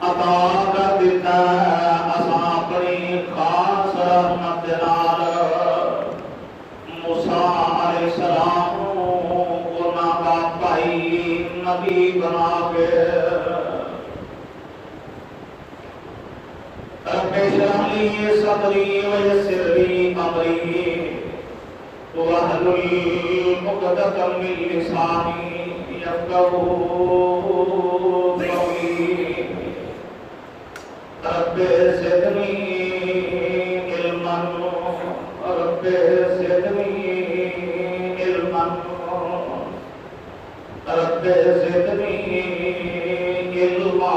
अता कर दिता असां अपनी खास रहमत दे नाल मूसा अलैहिस्सलाम उन्हां दा भाई नबी बना के रब्बे इश्रह ली सदरी व यस्सिर ली अमरी वहलुल उक़दतम मिन लिसानी यफ़क़हू क़ौली रब्बे ज़िदनी इल्मन रब्बे ज़िदनी इल्मन रब्बे ज़िदनी इल्मा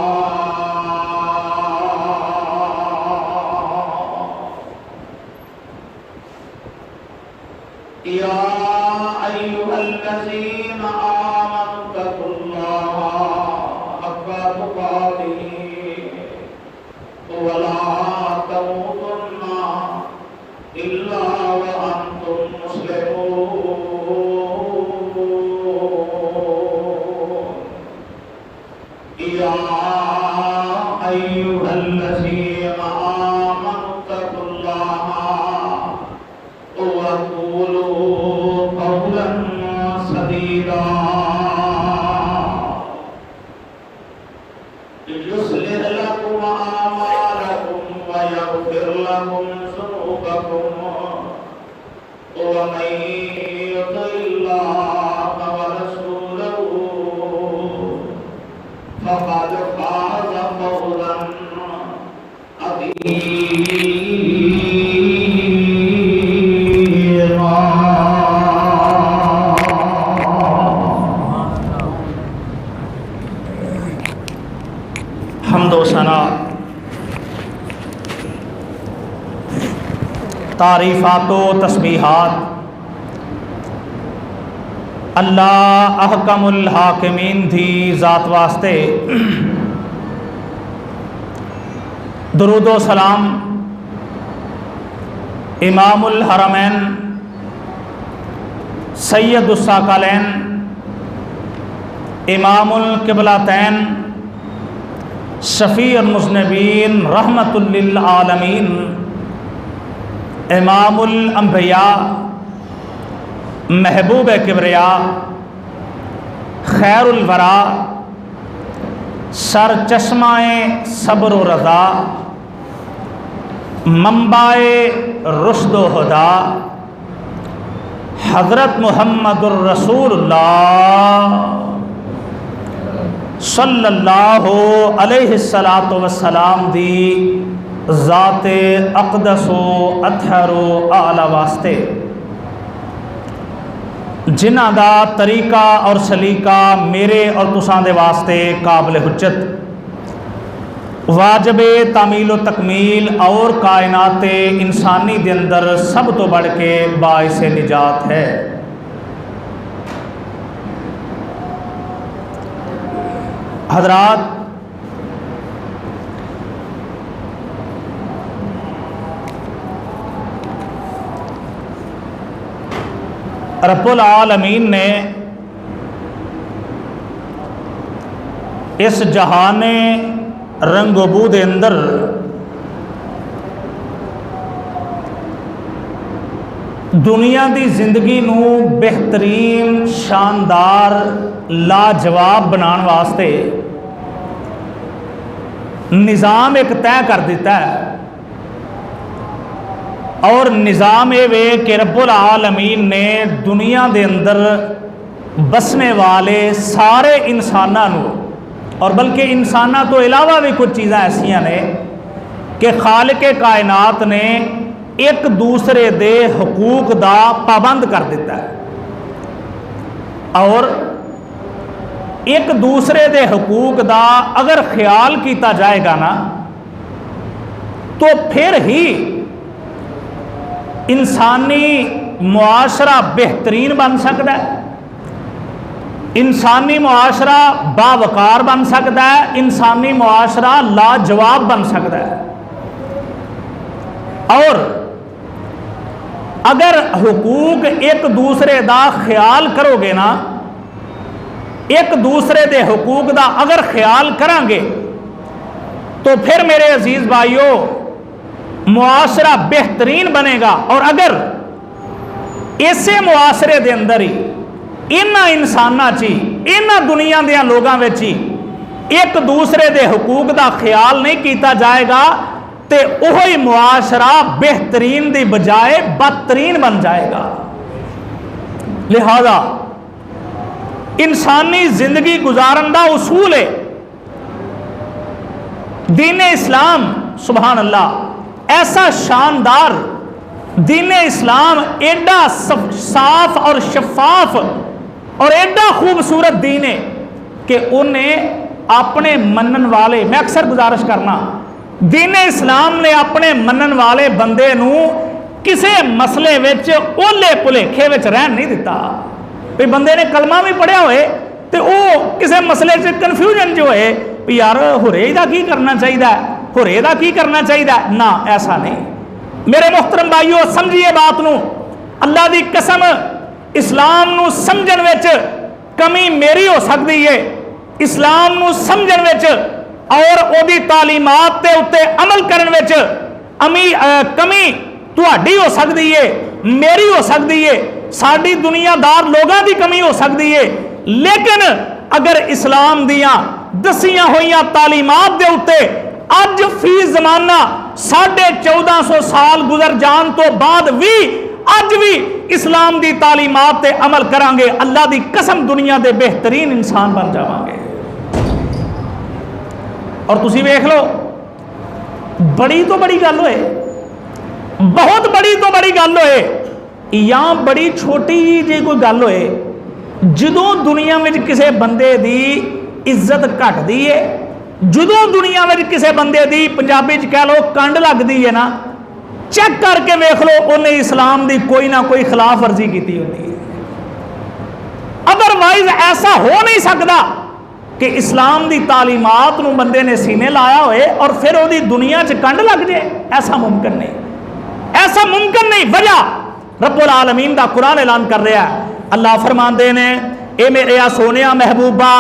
या अय्युहल्लज़ीना आमनु तक़ुल्लाहा हक़्क़ तुक़ातिही वला तमूतुन्ना इल्ला व अंतुम मुस्लिमून या अय्युहल्लज़ीना आमनु तक़ुल्लाहा व क़ूलू क़ौलन सदीदा युस्लिह लकुम आमालकुम व यग़फिर लकुम ज़ुनूबकुम व मन युति'ल्लाह व रसूलहू फ़क़द फ़ाज़ फ़ौज़न अज़ीमा। हम्दो सना तारीफ़ातो तस्बीहात अल्लाह अहकमुल हाकिमीन थी ज़ात वास्ते दुरूदो सलाम इमामुल हरमैन सैयदुस साक़लैन इमामुल क़िबलतैन शफ़ीउल मुज़निबीन रहमतुल लिल आलमीन इमामुल अंबिया महबूब किबरिया खैरुल वरा सर चश्माए सब्र व रज़ा मंबाए रुश्द व हुदा हज़रत मुहम्मदुर रसूलुल्लाह सल्लल्लाहु अलैहि सलातो वस्सलाम दी ज़ाते अक़दसो अतहरो आला वास्ते जिन्हां दा तरीका और सलीका मेरे और तुसां दे वास्ते काबिल हुज्जत वाजिबे तामील व तकमील और कायनात इंसानी दे अंदर सब तो बढ़ के बाइसे निजात है। हज़रात रब्बुल आलमीन ने इस जहाने रंगबू दे अंदर दुनिया की जिंदगी नू बेहतरीन शानदार लाजवाब बनाने वास्ते निज़ाम एक तय कर दिता है और निज़ाम ये वे कि रब्बुल आलमीन ने दुनिया के अंदर बसने वाले सारे इंसानों और बल्कि इंसानों तो इलावा भी कुछ चीज़ां ऐसियां ने कि खालिक कायनात ने एक दूसरे दे हकूक दा पाबंद कर दिता है और एक दूसरे दे हकूक दा अगर ख्याल किया जाएगा ना तो फिर ही इंसानी मुआशरा बेहतरीन बन सकता है, इंसानी मुआशरा बावकार बन सकता है, इंसानी मुआशरा लाजवाब बन सकता है। और अगर हुकूक एक दूसरे का ख्याल करोगे ना, एक दूसरे के हुकूक का अगर ख्याल करांगे तो फिर मेरे अजीज भाइयों मुआशरा बेहतरीन बनेगा। और अगर इसे मुआशरे के अंदर ही इन्हां इंसानां च ही इन्हां दुनिया दे लोगां विच ही एक दूसरे के हकूक का ख्याल नहीं किया जाएगा तो वही मुआशरा बेहतरीन की बजाय बदतरीन बन जाएगा। लिहाजा इंसानी जिंदगी गुजारन का उसूल है दीन इस्लाम, सुभान अल्लाह, ऐसा शानदार दीन इस्लाम, एडा साफ और शफाफ और एडा खूबसूरत दीन है कि उन्हें अपने मनन वाले, मैं अक्सर गुजारिश करना, दीन इस्लाम ने अपने मनन वाले बंदे नूं किसी मसले विच ओले भुलेखे विच रहन नहीं दिता। भी बंदे ने कलमा भी पढ़िया होए तो वह किसी मसले च कन्फ्यूजन जो होए भी यार हुरे दा की करना चाहिए, हुरे दा की करना चाहिए ना, ऐसा नहीं। मेरे मुहतरम भाइयों समझिए बात नूं, अल्लाह दी कसम इस्लाम नूं समझण विच कमी मेरी हो सकती है, इस्लाम नूं समझण विच और ओदी तालीमात के उत्ते अमल करन विच कमी तुहाडी हो सकती है, मेरी हो सकती है, साडी दुनियादार लोगों की कमी हो सकती है। लेकिन अगर इस्लाम दियां दसियां होइयां तालीमात के उत्ते अज फी जमाना 1450 साल गुजर जान तो बाद भी अज भी इस्लाम की तालीमात ते अमल करांगे, अल्लाह की कसम दुनिया के बेहतरीन इंसान बन जावांगे। और तुसी वेख लो, बड़ी तो बड़ी गल होए, बहुत बड़ी तो बड़ी गल होए या बड़ी छोटी जी कोई गल होए, जदों दुनिया में किसी बंदे की इज्जत घटती है, जदों दुनिया में किसी बंदे की पंजाबी च कह लो कंड लगती है ना, चेक करके वेख लो उन्हें इस्लाम की कोई ना कोई खिलाफ वर्जी की होती है। अदरवाइज ऐसा हो नहीं सकता कि इस्लाम की तालीमात नूं बंदे ने सीने लाया होए और फिर वो दुनिया च कंड लग जाए, ऐसा मुमकिन नहीं, ऐसा मुमकिन नहीं। वजह रब्बुल आलमीन का कुरान ऐलान कर रहा है, अल्लाह फरमाते ने ए मेरे सोने महबूबा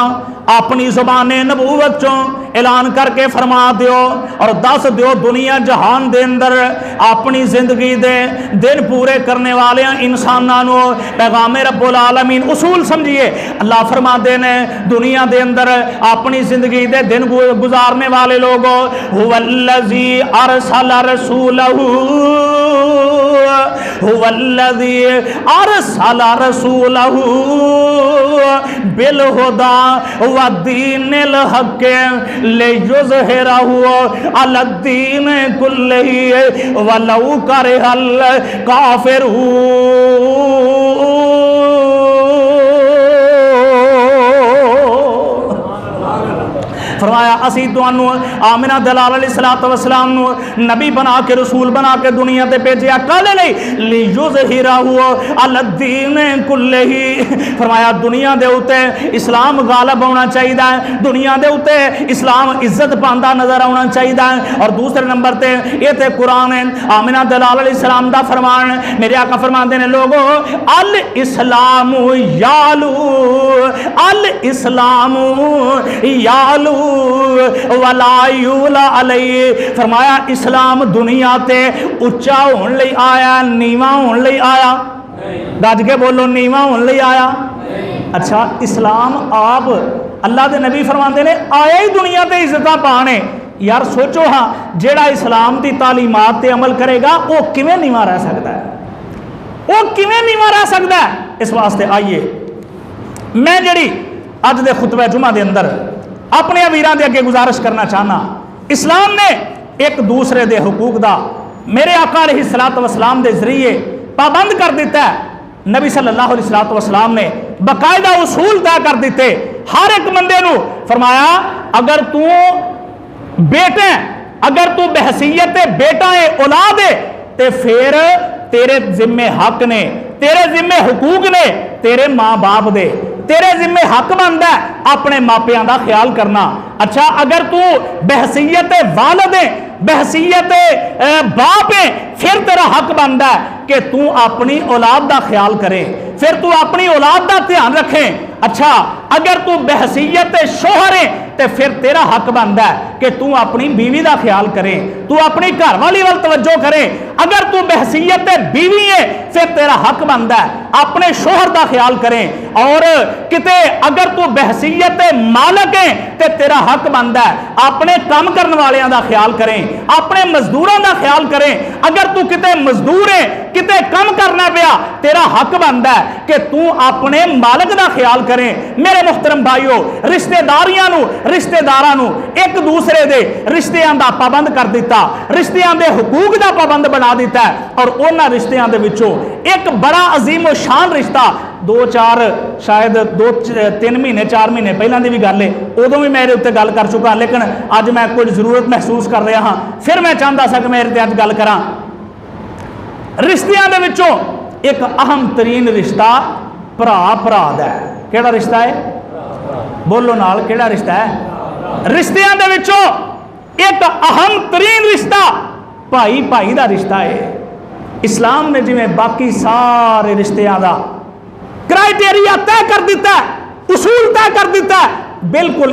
अपनी ज़ुबान नबूवत चों ऐलान करके फरमा दियो और दस दियो दुनिया जहान दे अंदर अपनी जिंदगी दे दिन पूरे करने वाले इंसानों पैगाम रब्बुल आलमीन उसूल समझिए। अल्लाह फरमाते ने दुनिया दे अंदर अपनी जिंदगी दे दिन गुजारने वाले लोगों हुवल्लज़ी अरसल रसूलहू, हुवल्लज़ी अरसल रसूलहू बिलहुदा व दीनिल हक़ लियुज़हिरहू अलद्दीन कुल्लिही वलौ करिहल काफ़िरून। फरमाया असी तुहानू आमिना दलाल अलैहिस्सलातु वस्सलाम नू नबी बना के रसूल बना के दुनिया ते भेजिया काले लई लियुज़हिरहू अलद्दीन कुल्लिही। फरमाया दुनिया दे उत्ते इस्लाम गालिब होना चाहिए, दुनिया दे उत्ते इस्लाम इज्जत पांदा नजर आना चाहिए। और दूसरे नंबर ते ये ते कुरान है आमिना दलाल अलैहिस्सलाम दा फरमान, मेरे आका फरमाते ने लोगो अल इस्लामु यालू, अल इस्लामु यालू वलायुला अलैहि। फरमाया इस्लाम दुनिया ते उच्चा होने लई आया, नीवा होने लई आया, गज के बोलो नीवा होने लई आया। अच्छा इस्लाम आप अल्लाह के नबी फरमाते ने आया ही दुनिया ते इज्जत पाने। यार सोचो हाँ जेड़ा इस्लाम की तालीमात ते अमल करेगा वो किवें नीवा रह सकता है, वो किवें नीवा रह सकता है। इस वास्ते आइए मैं जड़ी अज दे खुतबे जुमा दे अंदर अपने वीरां दे अगे गुजारिश करना चाहना, इस्लाम ने एक दूसरे दे हुकूक दा मेरे आका अलैहिस्सलातु वस्सलाम दे जरिए पाबंद कर दिता है। नबी सल्लल्लाहु अलैहि वसल्लम ने बाकायदा उसूल तय कर दिते हर एक बंदे नू। फरमाया अगर तू बेटे, अगर तू बहसीयत बेटा है औलाद है तो फिर तेरे जिम्मे हक ने, तेरे जिम्मे हुकूक ने, तेरे माँ बाप दे, तेरे जिम्मे हक बनता है अपने मापियां का ख्याल करना। अच्छा अगर तू बहसीयत वालिद है बहसीयत बाप है, फिर तेरा हक बनता है कि तू अपनी औलाद का ख्याल करे, फिर तू अपनी औलाद का ध्यान रखे। अच्छा, अगर तू बहसीयत शोहर है तो फिर तेरा हक बनता है कि तू अपनी बीवी का ख्याल करे, तू अपनी घरवाली वाल तवज्जो करे। अगर तू बहसीयत बीवी है फिर तेरा हक बनता है अपने शोहर का ख्याल करें। और किते अगर तू बहसीयत मालक है तो तेरा हक बनता है अपने काम करने वालों का ख्याल करें, अपने मजदूरों का ख्याल करें। अगर तू किते मजदूर है, किते कम करना पिया, तेरा हक बनता है कि तू अपने मालक का ख्याल करें। मेरे मुहतरम भाइयों, रिश्तेदारां एक दूसरे के रिश्तियां का पाबंद कर दिता, रिश्तियां के हुकूक का पाबंद बना दिता है। और उन्होंने रिश्तियां दे विचों एक बड़ा अजीम शान रिश्ता, 2-4 शायद 2-3 महीने 4 महीने पहला की भी गल है, उदों भी मेरे उत्ते गल कर चुका, लेकिन अज मैं कुछ जरूरत महसूस कर रहा हाँ, फिर मैं चाहता सा कि मैं इहदे अज गल करा। रिश्तियां दे विचों एक अहम तरीन रिश्ता भरा भरा दा है। केड़ा रिश्ता है? बोलो नाल, केड़ा रिश्ता है? रिश्तियां दे विचों एक अहम तरीन रिश्ता भाई भाई का रिश्ता है। इस्लाम ने जिवें बाकी सारे रिश्तियां का क्राइटेरिया तय कर दिता है, उसूल तय कर दिता है, बिल्कुल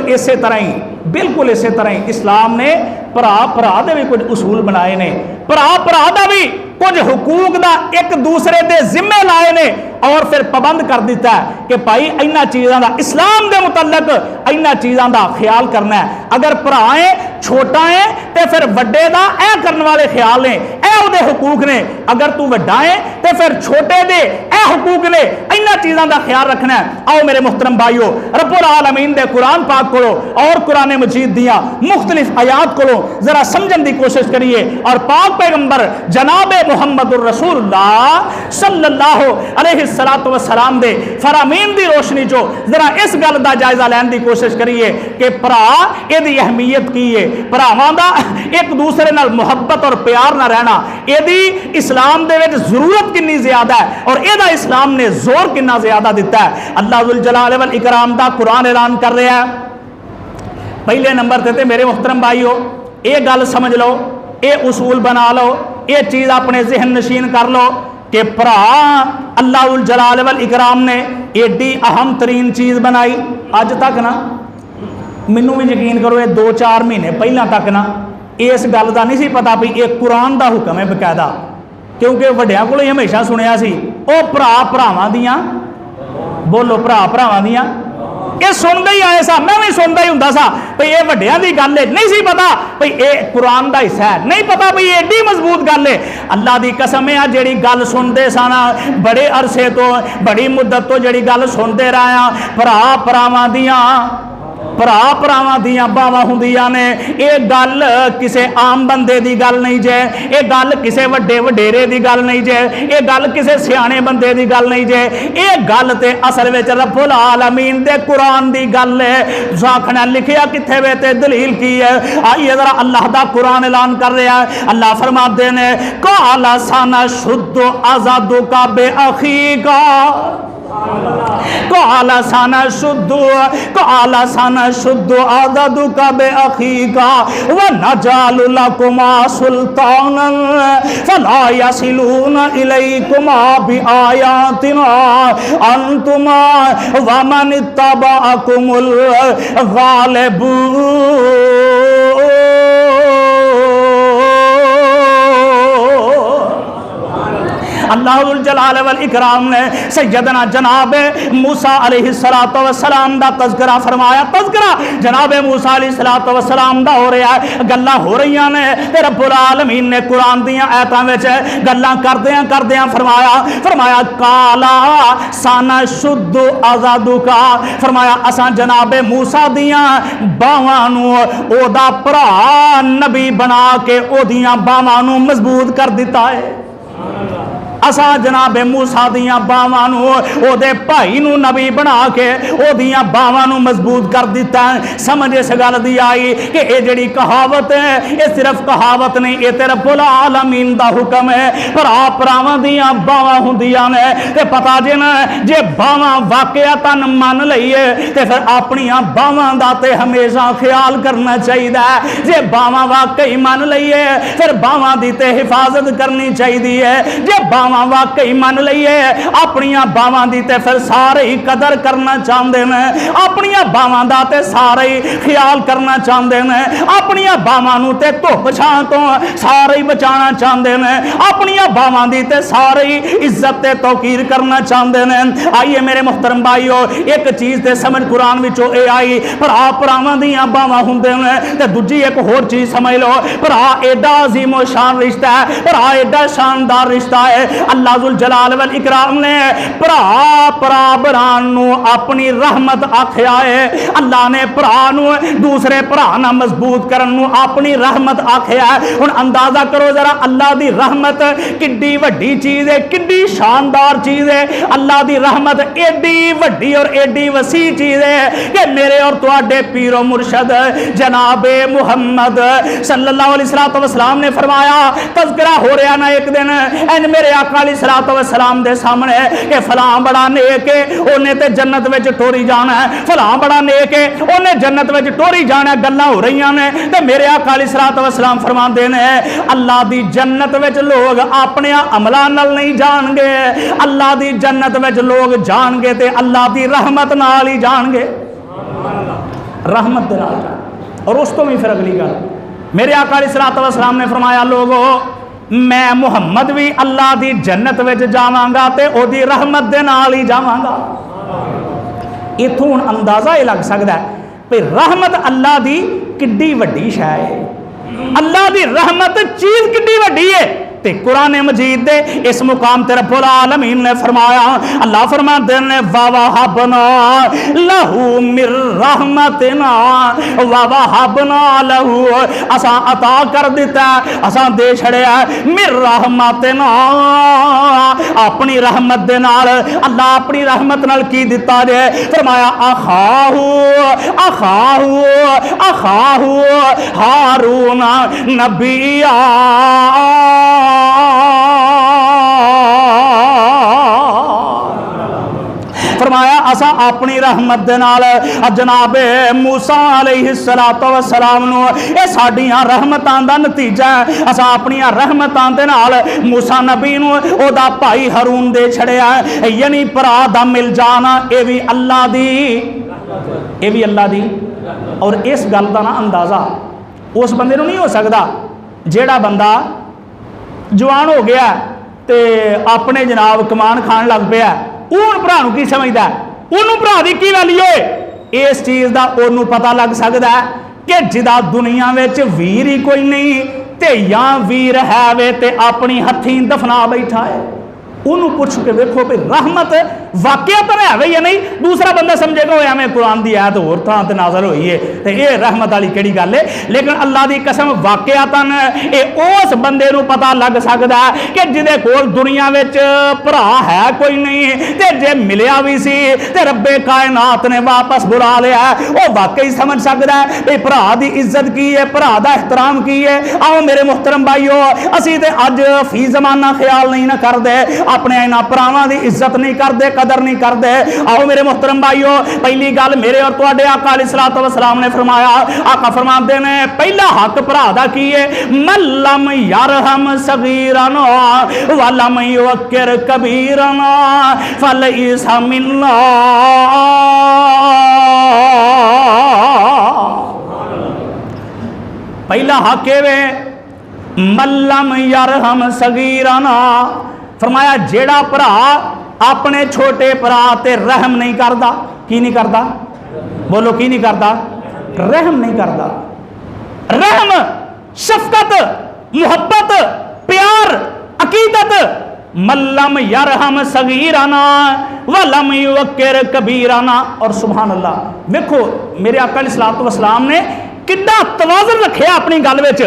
इसे तरह ही इस्लाम ने भरा भरा दे भी कुछ उसूल बनाए ने, भरा भरा दा भी कुछ हुकूक दा एक दूसरे दे जिम्मे लाए ने। और फिर पाबंद कर दिता है कि भाई इन्हां चीज़ों का इस्लाम के मुतलक इन्हां चीज़ों का ख्याल करना है। अगर भरा है, छोटा है तो फिर वड्डे का ऐ करने वाले ख्याल ने, ऐ उहदे हुकूक ने। अगर तू वड्डा है तो फिर छोटे दे ऐ हुकूक ने, इन्हां चीज़ों का ख्याल रखना है। आओ मेरे मुहतरम भाइयों, रब्बुल आलमीन दे कुरान पाक को और कुरान मजीद दियां मुख्तलिफ आयात को जरा समझने की कोशिश करिए और पाक पैगंबर जनाब मुहम्मदुर रसूलुल्लाह सल्लल्लाहु अलैहि सलातो व सलाम दे फरामीन दी रोशनी चो जरा इस गल का जायजा लैन की कोशिश करिए कि भरा इहदी अहमियत की है, भरावां दा एक दूसरे नाल मुहब्बत और प्यार ना रहना, इहदी इस्लाम दे विच जरूरत कितनी ज्यादा है और इहदा इस्लाम ने जोर कितना ज्यादा दिता है। अल्लाह जुल जलाल वल इकराम दा कुरान ऐलान कर रहा है। पहले नंबर ते मेरे मुहतरम भाइयों, ये गल समझ लो, ये उसूल बना लो, ये चीज़ अपने जहन नशीन कर लो कि भरा अल्लाह उल जलाल वल इकराम ने एडी अहम तरीन चीज़ बनाई। अज तक ना मैनू भी यकीन करो, ये 2-4 महीने पहला तक ना इस गल का नहीं सी पता भी ये कुरान का हुक्म है बकायदा, क्योंकि वड्डियां कोलों ही हमेशा सुनिया सी ओ भरा भरावां दियां, बोलो भरा भरावां दियां, ये सुनते ही आए सा, मैं भी सुनता ही हुंदा सा भाई ये वड्डियां दी गल है, नहीं सी पता भाई ये कुरान का हिस्सा है, नहीं पता भाई ये एडी मजबूत गल है। अल्लाह की कसम है, जिहड़ी गल सुनते सन बड़े अरसे तो, बड़ी मुद्दत तो जिहड़ी गल सुनते रहे हैं, भरा भरावां दियां, भरा भरावां दियां बावां हुंदियां ने। ये गल किसी आम बंदे की गल नहीं जे, ये गल किसी वड्डे वडेरे की गल नहीं जे, ये गल किसी सियाणे बंदे की गल नहीं जे, ये गल ते असल विच रब्बुल आलमीन दे कुरान की गल है। आखना लिखिया किथे वे ते दलील की है, आइए जरा अल्लाह दा कुरान ऐलान कर रहा है। अल्लाह फरमाते ने काला साना शुद्ध आजादू का बे अखीका, काला साना शुद्ध आजादू का बे अखीका व नजालु लकुमा सुल्तानन फला यसिलून इलैकुमा बि आयातिना अंतुमा व मन तबाअकुमुल गालिबून। अल्लाहुल जलाल वल इकराम ने सैयदना जनाब मूसा अलैहिस्सलातु वस्सलाम दा तज़किरा फरमाया। तज़किरा जनाब मूसा अलैहिस्सलातु वस्सलाम दा हो रहा है, गल्लां हो रही ने ते रब्बुल आलमीन ने कुरान दियां आयतां विच गल्लां करदियां फरमाया काला साना शुद्ध आजादू का, फरमाया असां जनाब मूसा दियां बावां नूं ओदा भरा नबी बना के ओदियां बावां नूं मजबूत कर दिता है। असा जनाबे मूसा दियां बावां नूं ओदे भाई नूं नबी बना के ओदियां बावां नूं मजबूत कर दिता। समझ इस गल दी आई कि ये जिहड़ी कहावत है ये सिर्फ कहावत नहीं, ये ते रब्बुल आलमीन दा हुक्म है। भरा भरावां दियां बावां हुंदियां ने ते पता जे ना जे बावां वाकयातन मन लईए ते फिर अपनियां बावां दा ते हमेशा ख्याल करना चाहिए। जे बावां वाकई मन लईए फिर बावां दी ते हिफाजत करनी चाहिए है। जे बावां वाकई मन लईए अपनियां बावां दी ते फिर सारे ही कदर करना चाहते हैं, अपनियां बावां दा ते सारे ही ख्याल करना चाहते हैं, अपनियां बावां नूं ते धुप छां तो सारे ही बचाना चाहते हैं, अपनियां बावां दी ते सारे ही इज्जत ते तौकीर करना चाहते हैं। आइए मेरे मुहतरम भाईओ, एक चीज़ ते समझ कुरान विचों ये आई, भरा भरावां दियां बावां हुंदे ने ते दूजी एक होर चीज़ समझ लो, भरा एडा अजीमो शान रिश्ता है, भरा एडा शानदार रिश्ता है। अल्लाह जुल जलाल वल इकराम ने भरा भरावां नूं अपनी रहमत आख्या है। अल्लाह ने भरा नूं दूसरे भरा नाल मजबूत करन नूं अपनी रहमत आख्या है। हुण अंदाजा करो जरा अल्लाह दी रहमत किड्डी वड्डी चीज़ है, किड्डी शानदार चीज़ है। अल्लाह दी रहमत एडी वड्डी और एडी वसी चीज़ है कि मेरे और तुहाडे पीरो मुर्शद जनाबे मुहम्मद सल्लल्लाहु अलैहि वसल्लम ने फरमाया, तज़किरा हो रहा ना एक दिन एन मेरे आका अलैहि वसल्लम दे सामने कि फलां बड़ा नेक है उन्हें ते जन्नत विच टोरी जाना है, फलां बड़ा नेक है उन्हें जन्नत विच टोरी जाना, गल्लां हो रही ने ते मेरे आका अलैहि वसल्लम फरमाते हैं अल्लाह दी जन्नत विच लोग अपने अमलां नाल नहीं जाणगे, अल्लाह दी जन्नत विच लोग जाणगे ते अल्लाह दी रहमत नाल ही जाणगे, रहमत दे नाल। और उस तो भी फिर अगली गल मेरे आका अलैहि ने फरमाया लोगो मैं मुहम्मद भी अल्लाह दी जन्नत विच जावांगा ते ओदी रहमत दे नाल ही जावांगा। इत्थों हुण अंदाजा ये लग सकदा है कि रहमत अल्लाह दी किड्डी वड्डी शै है, अल्लाह दी रहमत चीज किड्डी वड्डी है। ते कुरान मजीद दे इस मुकाम ते रब्बुल आलमीन ने फरमाया, अल्लाह फरमाते ने ववहबना लहू मिर रहमतिना ववहबना लहू, असा अता कर दिता, असा दे छड़िया मिर रहमतिना अपनी रहमत दे नाल। अल्लाह अपनी रहमत नाल की दिता जे फरमाया अखाहू अखाहू अखाहू हारून नबिया, फरमाया असा अपनी रहमत दे नाल जनाबे मूसा अलैहिस्सलातु वस्सलाम नूं ये साडियां रहमतां दा नतीजा है, असा अपनियां रहमतां दे नाल मूसा नबी नूं ओदा भाई हारून दे छड़िया, यानी भरा दा मिल जाना ये भी अल्लाह दी, ये भी अल्लाह दी। और इस गल दा ना अंदाजा उस बंदे नूं नहीं हो सकदा जेड़ा बंदा जवान हो गया ते अपने जनाब कमान खान लग पिया, उन भरा की समझदा उन्होंने भरा की की वैल्यू है। इस चीज़ का उन्होंने पता लग सकता है कि जिदा दुनिया में वीर ही कोई नहीं ते या वीर है वे ते अपनी हथी दफना बैठा है, उन्होंने पूछ के देखो भी रहमत वाकया तो है या नहीं। दूसरा बंदा समझेगा हो मैं कुरान की आयत होर थां ते नाज़िल होई है ते ये रहमत वाली केड़ी गल है, लेकिन अल्लाह की कसम वाकयातन ये उस बंदे नूं पता लग सकता है कि जिहदे कोल दुनिया विच भरा है कोई नहीं ते जे मिलिया भी सी ते रब्बे कायनात ने वापस बुला लिया, वो वाकई समझ सकता है भी भरा की इज्जत की है, भरा का एहतराम की है। आओ मेरे मुहतरम भाईओ असीं ते अज फी जमाना ख्याल नहीं ना करते, अपने इन्हां भरावां की इज्जत नहीं करते, कदर नहीं करते। आओ मेरे मुहतरम भाईओ पहली गल मेरे और तुहाडे आका अलैहिस्सलातु वस्सलाम ने फरमाया, आका फरमाते ने पहला हक भरा दा की है मल्लम यरहम सगीरन वलम युक्किर कबीरन फलैसा मिन्ना। पहला हक है मल्लम यरहम सगीरना, फरमाया जेड़ा भरा अपने छोटे भरा ते रहम नहीं करता, की नहीं करता, बोलो की नहीं करता, रहम नहीं करता। रहम शफकत मुहब्बत प्यार अकीदत मल्लम यरहम सगीरना वलम युक्किर कबीरना। और सुभान अल्लाह देखो मेरे आका अलैहिस्सलातु वस्सलाम ने कितना तवाज़ुन रखिया अपनी गल विच,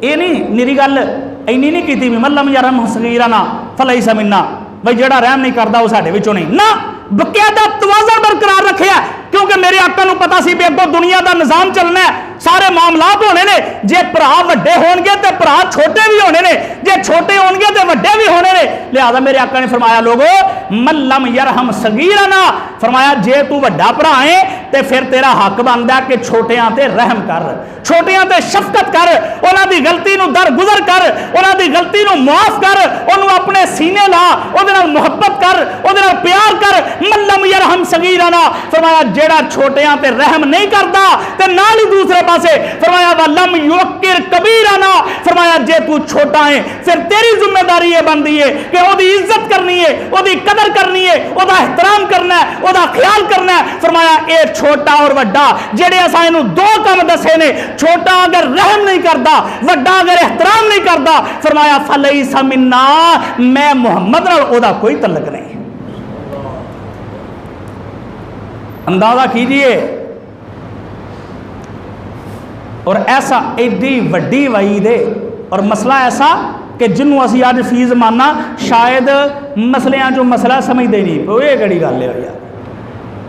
ये नहीं निरी गल इन्नी नहीं की भी मल्लम यरहम सगीरना फलैसा मिन्ना, भाई जेड़ा रहम नहीं करता वो साडे विचों नहीं ना, बकायदा तवाज़ुन बरकरार रखिया, क्योंकि मेरे आका नूं पता सी भी अगों दुनिया का निज़ाम चलना है, सारे मामलात होने ने, जे भरा वड्डे होणगे ते भरा छोटे भी होने ने, जे छोटे होणगे ते वड्डे भी होने ने। लिहाजा मेरे आका ने फरमाया लोगो मल्लम यरहम सगीरना, फरमाया जे तू वड्डा भरा है ते फिर तेरा हक बनदा कि छोटियां ते रहम कर, छोटियां ते शफकत कर, उन्हां दी गलती नूं दरगुजर कर, उन्हां दी गलती नूं माफ कर, उन्होंने अपने सीने ला, उहदे नाल मुहब्बत कर, उहदे नाल प्यार कर। मल्लम यरहम सगीरना, फरमाया जेड़ा छोटियां ते रहम नहीं करता, ते नाल ही दूसरे पासे फरमाया वल्लम युक्किर कबीरना, फरमाया जे तू छोटा है फिर तेरी जिम्मेदारी ये बनती है कि ओदी इज्जत करनी है, ओदी कदर करनी है, ओदा एहतराम करना है, ओदा ख्याल करना है। फरमाया ए छोटा और वड्डा जेड़े असां इहनूं दो काम दसे ने, छोटा अगर रहम नहीं करता, वड्डा अगर एहतराम नहीं करता, फरमाया फलैसा मिन्ना, मैं मुहम्मद नाल ओदा कोई तल्लक नहीं। अंदाजा कीजिए, और ऐसा एडी वड्डी वईद है और मसला ऐसा कि जिन्हों असी अज फीस मानना शायद मसलियां जो मसला समझते नहीं, वो ये कड़ी गल है यार,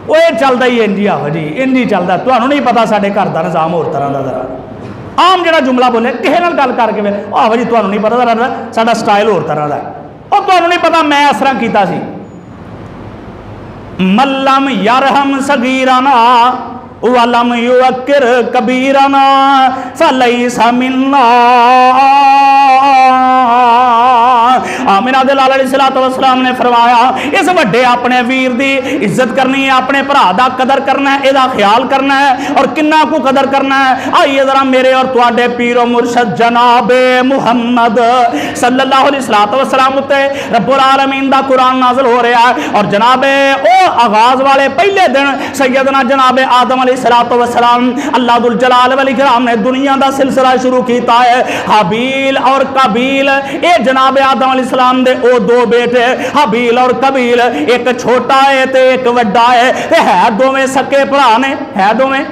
वो ये चलता ही इंजी आहो जी, इंजी चलता, तुहानू नहीं पता साडे घर का निज़ाम होर तरह का। जरा आम जरा जुमला बोले किसी नाल गल करके आहो जी तुहानू नहीं पता जरा साडा स्टाइल होर तरह का, और तुहानू नहीं पता मैं इस तरह कीता सी। मल्लम यरहम सगीरना वलम युक्किर कबीरना फलैसा मिन्ना। आमिना दे लाल अलैहिस्सलातु वस्सलाम ने फरमाया इस वड्डे अपने वीर दी इज्जत करनी है, अपने भरा दा कदर करना है, एदा ख्याल करना है, और किन्ना को कदर करना है। आइए जरा मेरे और तुहाडे पीरो मुर्शद जनाबे मुहम्मद सल्लल्लाहु अलैहि वसल्लम उत्ते रब्बुल आलमीन दा कुरान नाज़िल हो रहा है, और जनाबे ओ आगाज वाले पहले दिन सैयदना जनाबे आदम अलैहिस्सलातु वस्सलाम अल्लाह दुल जलाल वल इकराम ने दुनिया दा सिलसिला शुरू किया है। हाबील और काबील ये जनाबे आदम अलैहिस्सलाम दे ओ दो बेटे हाबील और कबील, एक छोटा है ते एक वड्डा है दोवें सके भरा ने, है दोवें,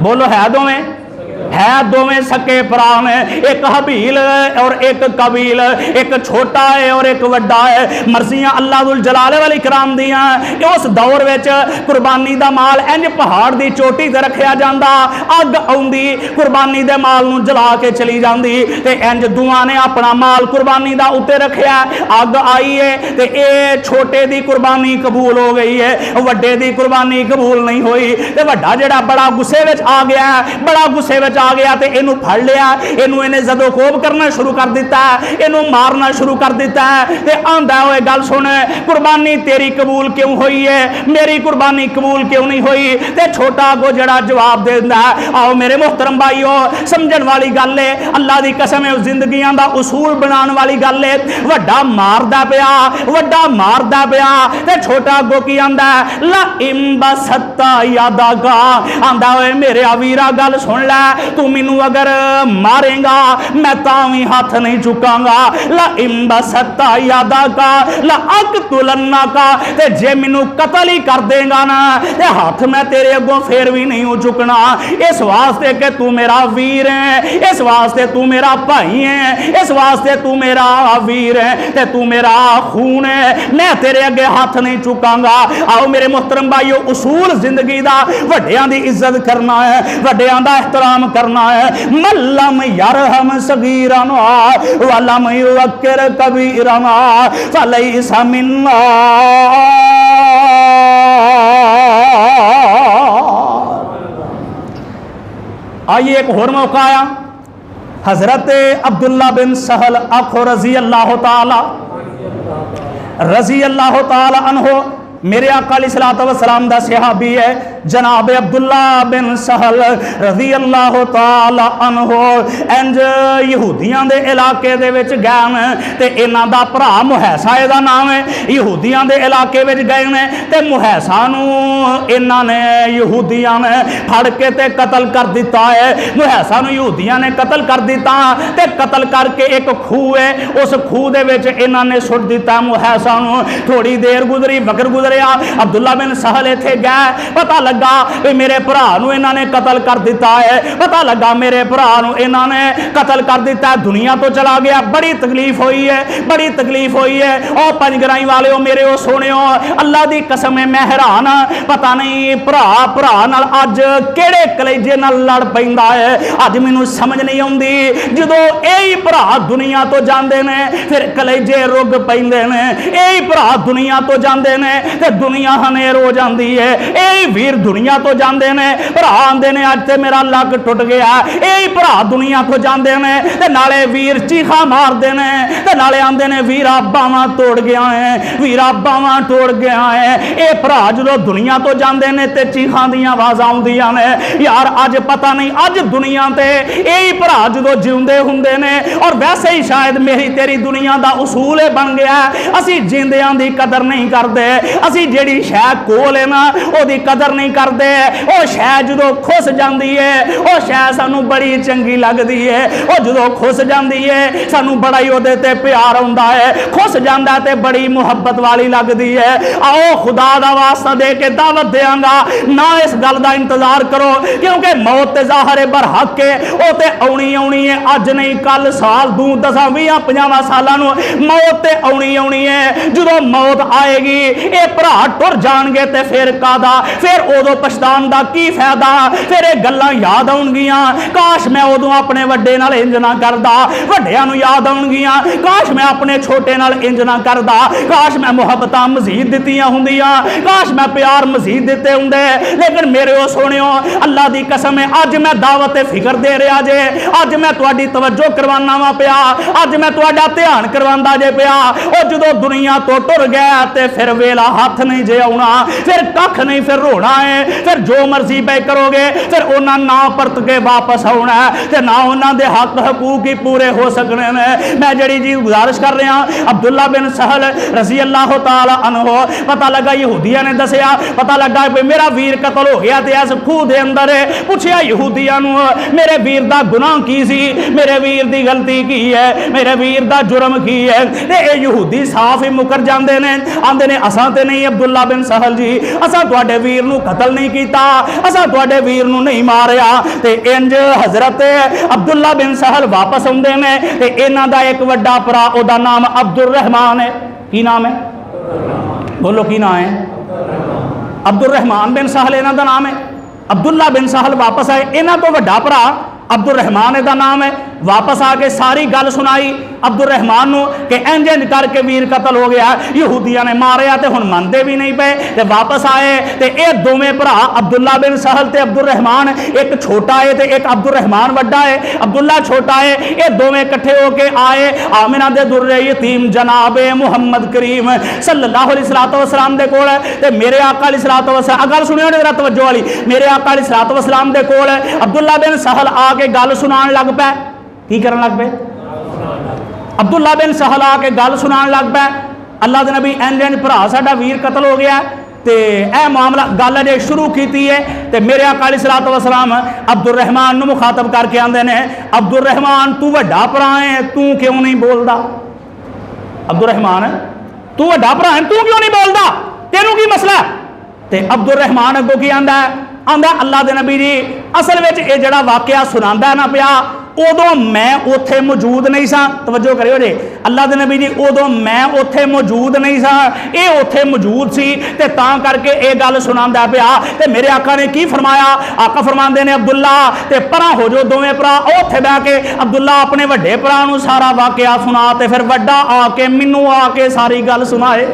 बोलो है दोवें सके भरा ने, एक हबील और एक कबील, एक छोटा है और एक वड्डा है। मर्जियां अल्लाह दुल जलाल वल इकराम दियां, उस दौर विच कुर्बानी दा माल इंज पहाड़ दी चोटी ते रखिया जांदा, अग आउंदी कुर्बानी दे माल नूं जला के चली जांदी, ते इंज दुआं ने अपना माल कुर्बानी दा उत्ते रखिया, अग आई है ते ए छोटे दी कुर्बानी कबूल हो गई है, वड्डे दी कुर्बानी कबूल नहीं हुई, ते वड्डा जेड़ा बड़ा गुस्से विच आ गया, बड़ा गुस्से विच आ गया ते इनू फड़ लिया, इनू इन्हें जदोखोब करना शुरू कर दिता है, इनू मारना शुरू कर दिता है, ते आंदा होए गल सुन कुर्बानी तेरी कबूल क्यों हुई है, मेरी कुर्बानी कबूल क्यों नहीं हुई। ते छोटा गो जड़ा जवाब देंदा है, आओ मेरे मोहतरम भाईओ समझण वाली गल है, अल्लाह दी कसम है जिंदगियां दा उसूल बनाने वाली गल है। वड्डा मारदा पिया ते छोटा गो की आंदा ला इम्बा सत्ता यादा गा, आंदा होए मेरे वीरा गल सुन लै, तू मैनू अगर मारेगा मैं तावी हाथ नहीं चुकांगा, ला इम्बा सत्ता यादा का ला अक तुलन्ना का, ते जे मैनू कतल ही कर देगा ना ते हाथ मैं तेरे अगों फिर भी नहीं चुकना, इस वास्ते कि तू मेरा वीर है, इस वास्ते तू मेरा भाई है, इस वास्ते तू मेरा वीर है, ते तू मेरा खून है, मैं तेरे अगे हाथ नहीं चुकांगा। आओ मेरे मोहतरम भाईओ उसूल जिंदगी दा वड्डियां दी इज्जत करना है, वड्डियां दा एहतराम करना है। मल्लम यरहम सगीरना वलम युक्किर कबीरना फलैसा मिन्ना। आइए एक और मौका आया, हजरत अब्दुल्ला बिन सहल अखो रजी अल्लाह ताला अन्हो मेरे आका अलैहिस्सलातु वस्सलाम दा सहाबी है जनाब अब्दुल्ला बिन सहल रज़ी अल्लाह ताला अन्हो। इंज यहूदियां दे इलाके दे विच गए ते इन्हां दा भरा मुहैसा दा नाम है, यहूदियां दे इलाके विच गए ने ते मुहैसा नूं इन्हां ने यहूदियां ने फड़ के ते कतल कर दिता है। मुहैसा नूं यहूदियां ने कतल कर दिता ते कतल करके एक खूह है, उस खूह दे विच इन्हां ने सुट दिता मुहैसा नूं। थोड़ी देर गुजरी, वक्त गुजरिया, अब्दुल्ला बिन सहल इत्थे गए, पता लगा भी मेरे भरा नूं इन्हां ने कतल कर दिता है, पता लगा मेरे भरा नूं इन्हां ने कतल कर दिता है, दुनिया तो चला गया। बड़ी तकलीफ हुई है, बड़ी तकलीफ हुई है। ओ पंजगराई वाले मेरे ओ सोनियो, अल्लाह दी कसम है मैं हैरान, पता नहीं भरा भरा नाल अज किहड़े कलेजे नाल लड़ पैंदा है। अज मैनूं समझ नहीं आउंदी, जदों यही भरा दुनिया तो जांदे ने फिर कलेजे रुग पैंदे ने, यही भरा दुनिया तो जांदे ने ते दुनिया हनेर हो जांदी है। यही वीर दुनिया तो जांदे ने, भरा आंदे ने अज ते मेरा लक टुट गया। यही भरा दुनिया तो जांदे ने ते नाले वीर चीखा मारदे ने ते नाले आंदे ने वीरा बावां तोड़ गया है, वीरा बावां तोड़ गया है। ये भरा जो दुनिया तो जांदे ने ते चीखां दियां आवाज़ां आउंदियां ने। यार अज पता नहीं अज दुनिया ते यही भरा जो जिउंदे हुंदे ने, और वैसे ही शायद मेरी तेरी दुनिया दा उसूल बन गया। असी जिंदियां दी कदर नहीं करते, असी जेड़ी शै कोल है ना ओदी कदर नहीं करते। वो शै जो खुस जाती है वो शै सानू बड़ी चंगी लगती है, वो जो खुस जाती है सानू बड़ा ही ओदे ते प्यार आउंदा है, खुस जांदा ते बड़ी मुहब्बत वाली लगती है। आओ खुदा दा वास्ता दे के दावत देंगा ना, इस गल दा इंतजार करो क्योंकि मौत ते ज़ाहिर बरहक है, वो ते आउणी आउणी है। अज नहीं कल साल 2 10 20 50 सालां नूं मौत ते आउणी आउणी है। जदों मौत आएगी ये भरा टुर जाणगे ते फिर कादा, फिर उदों पछताण दा की फायदा। फिर ये गल्लां याद आउणगियां, काश मैं उदों अपने वड्डे नाल इंज ना करदा, वड्डियां नूं याद आउणगियां, काश मैं अपने छोटे नाल इंज ना करदा, काश मैं मुहब्बतां मजीद दित्तियां हुंदियां, काश मैं प्यार मजीद दित्ते हुंदे। लेकिन मेरे ओ सोहणियो अल्लाह दी कसम है अज मैं दावत फिक्र दे रहा जे, अज मैं तुहाडी तवज्जो करवाना वा पिया, अज मैं तुहाडा ध्यान करवांदा जे पिया। ओ जदों दुनिया तो टुर गया ते फिर वेला हथ नहीं जे आउणा, फिर कख नहीं, फिर रोना है, फिर जो मर्जी पे करोगे, फिर उन्हां ना परत के वापस आउणा ते ना उन्हां दे हक हकूक ही पूरे हो सकने ने। मैं जड़ी जी गुजारिश कर रहा अब्दुल्ला बिन सहल रजी अल्लाह तआला अन्हु, पता लगा यहूदिया ने दसिया, पता लगा भी मेरा वीर कतल हो गया ते इस खूह दे अंदर पुछया यहूदिया नूं मेरे वीर दा गुनाह की सी, मेरे वीर दी गलती की है, मेरे वीर दा जुर्म की है। ते ए यहूदी साफ ही मुकर जांदे ने, आंदे ने असां ते नहीं अब्दुल्ला बिन सहल जी, असां तुहाडे वीर नूं कतल नहीं कीता, असां तुहाडे वीर नूं नहीं मारिया। ते इंज हजरत अब्दुल्ला बिन सहल वापस आउंदे ने ते इन्हां दा एक वड्डा भरा ओदा नाम अब्दुल रहमान है। की नाम है? बोलो की नाम है? अब्दुल रहमान बिन सहल इन्हां दा नाम है। अब्दुल्ला बिन सहल वापस आए, इन्हां तो वड्डा भरा अब्दुल रहमान इहदा नाम है। वापस आके सारी गल सुनाई अब्दुल रहमान नूं कि इंज इंज करके वीर कतल हो गया, यहूदिया ने मारिया ते हुण मनदे भी नहीं पे। ते वापस आए ते ये दोवें भरा अब्दुल्ला बिन सहल ते अब्दुल रहमान, एक छोटा है ते एक अब्दुल रहमान वड्डा है, अब्दुल्ला छोटा है, ये दोवें इकट्ठे होके आए आमिना दे दुर्रे यतीम जनाबे मुहम्मद करीम सल्लल्लाहु अलैहि वसल्लम दे कोल। ते मेरे आका अलैहि वसल्लम गल सुनियो जरा तवज्जो वाली, मेरे आका अलैहि वसल्लम दे कोल अब्दुल्ला बिन सहल आके गल सुनान लग पै। की करन लग पे? अब्दुल्ला बिन सहल आके गल सुनान लग पै, अल्लाह दे नबी इंज इंज भरा साडा वीर कतल हो गया। ते ए मामला गल जे शुरू की है ते मेरे आका अलैहि वसल्लम अब्दुल रहमान नूं मुखातब करके आंदे ने, अब्दुल रहमान तू वड्डा भरा है, तू क्यों नहीं बोलदा? अब्दुल रहमान तू वड्डा भरा है, तू क्यों नहीं बोलदा? तेनू की मसला? ते अब्दुल रहमान अगों की आंदा आंदा अल्लाह दे नबी जी असल में ये जड़ा वाकया सुनांदा ना पिया उदों मैं उत्थे मौजूद नहीं सा। तवज्जो करियो जे, अल्लाह दे नबी जी उदों मैं उत्थे मौजूद नहीं सा, ये उत्थे मौजूद सी ते तां करके ये गल सुनांदा पिया। ते मेरे आका ने की फरमाया? आका फरमांदे ने अब्दुल्ला ते परा हो जो दोवें भरा उत्थे बैठ के अब्दुल्ला अपने वड्डे भरा नूं सारा वाकया सुना ते फिर वड्डा आके मैनू आके सारी गल सुनाए।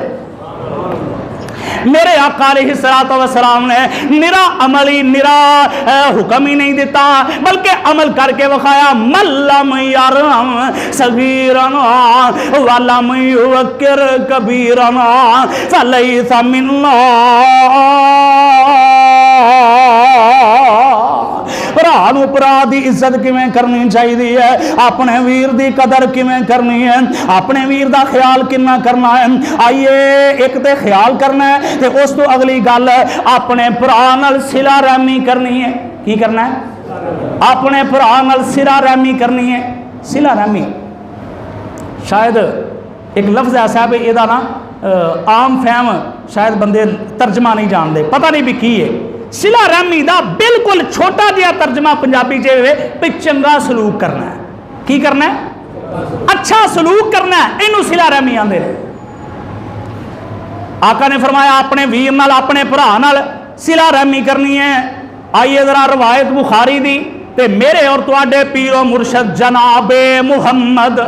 मेरे आका अलैहिस्सलातु वस्सलाम ने निरा अमल ही निरा हुक्म ही नहीं दिता बल्कि अमल करके विखाया। मल्लम यरहम सगीरना वलम युवक्किर कबीरना फलैसा मिन्ना। भरा नूं भरा दी इज्जत किवें करनी चाहिए है, अपने वीर दी कदर किवें करनी है, अपने वीर दा ख्याल कितना करना है। आइए एक ते ख्याल करना है ते उस तो अगली गल अपने भरा नाल सिला रहमी करनी है। की करना है? अपने भरा नाल सिला रहमी करनी है। सिला रहमी शायद एक लफ्ज़ ऐसा है भी इहदा ना आम फहम शायद बंदे तर्जमा नहीं जानते, पता नहीं भी की है। सिला रहमी दा बिल्कुल छोटा जिहा तर्जमा पंजाबी च भी चंगा सलूक करना है। की करना है? अच्छा सलूक करना है। इनू सिला रहमी आंदे ने। आका ने फरमाया अपने वीर नाल अपने भरा नाल सिला रहमी करनी है। आइए जरा रवायत बुखारी दी ते मेरे और तुहाडे पीरो मुर्शद जनाबे मुहम्मद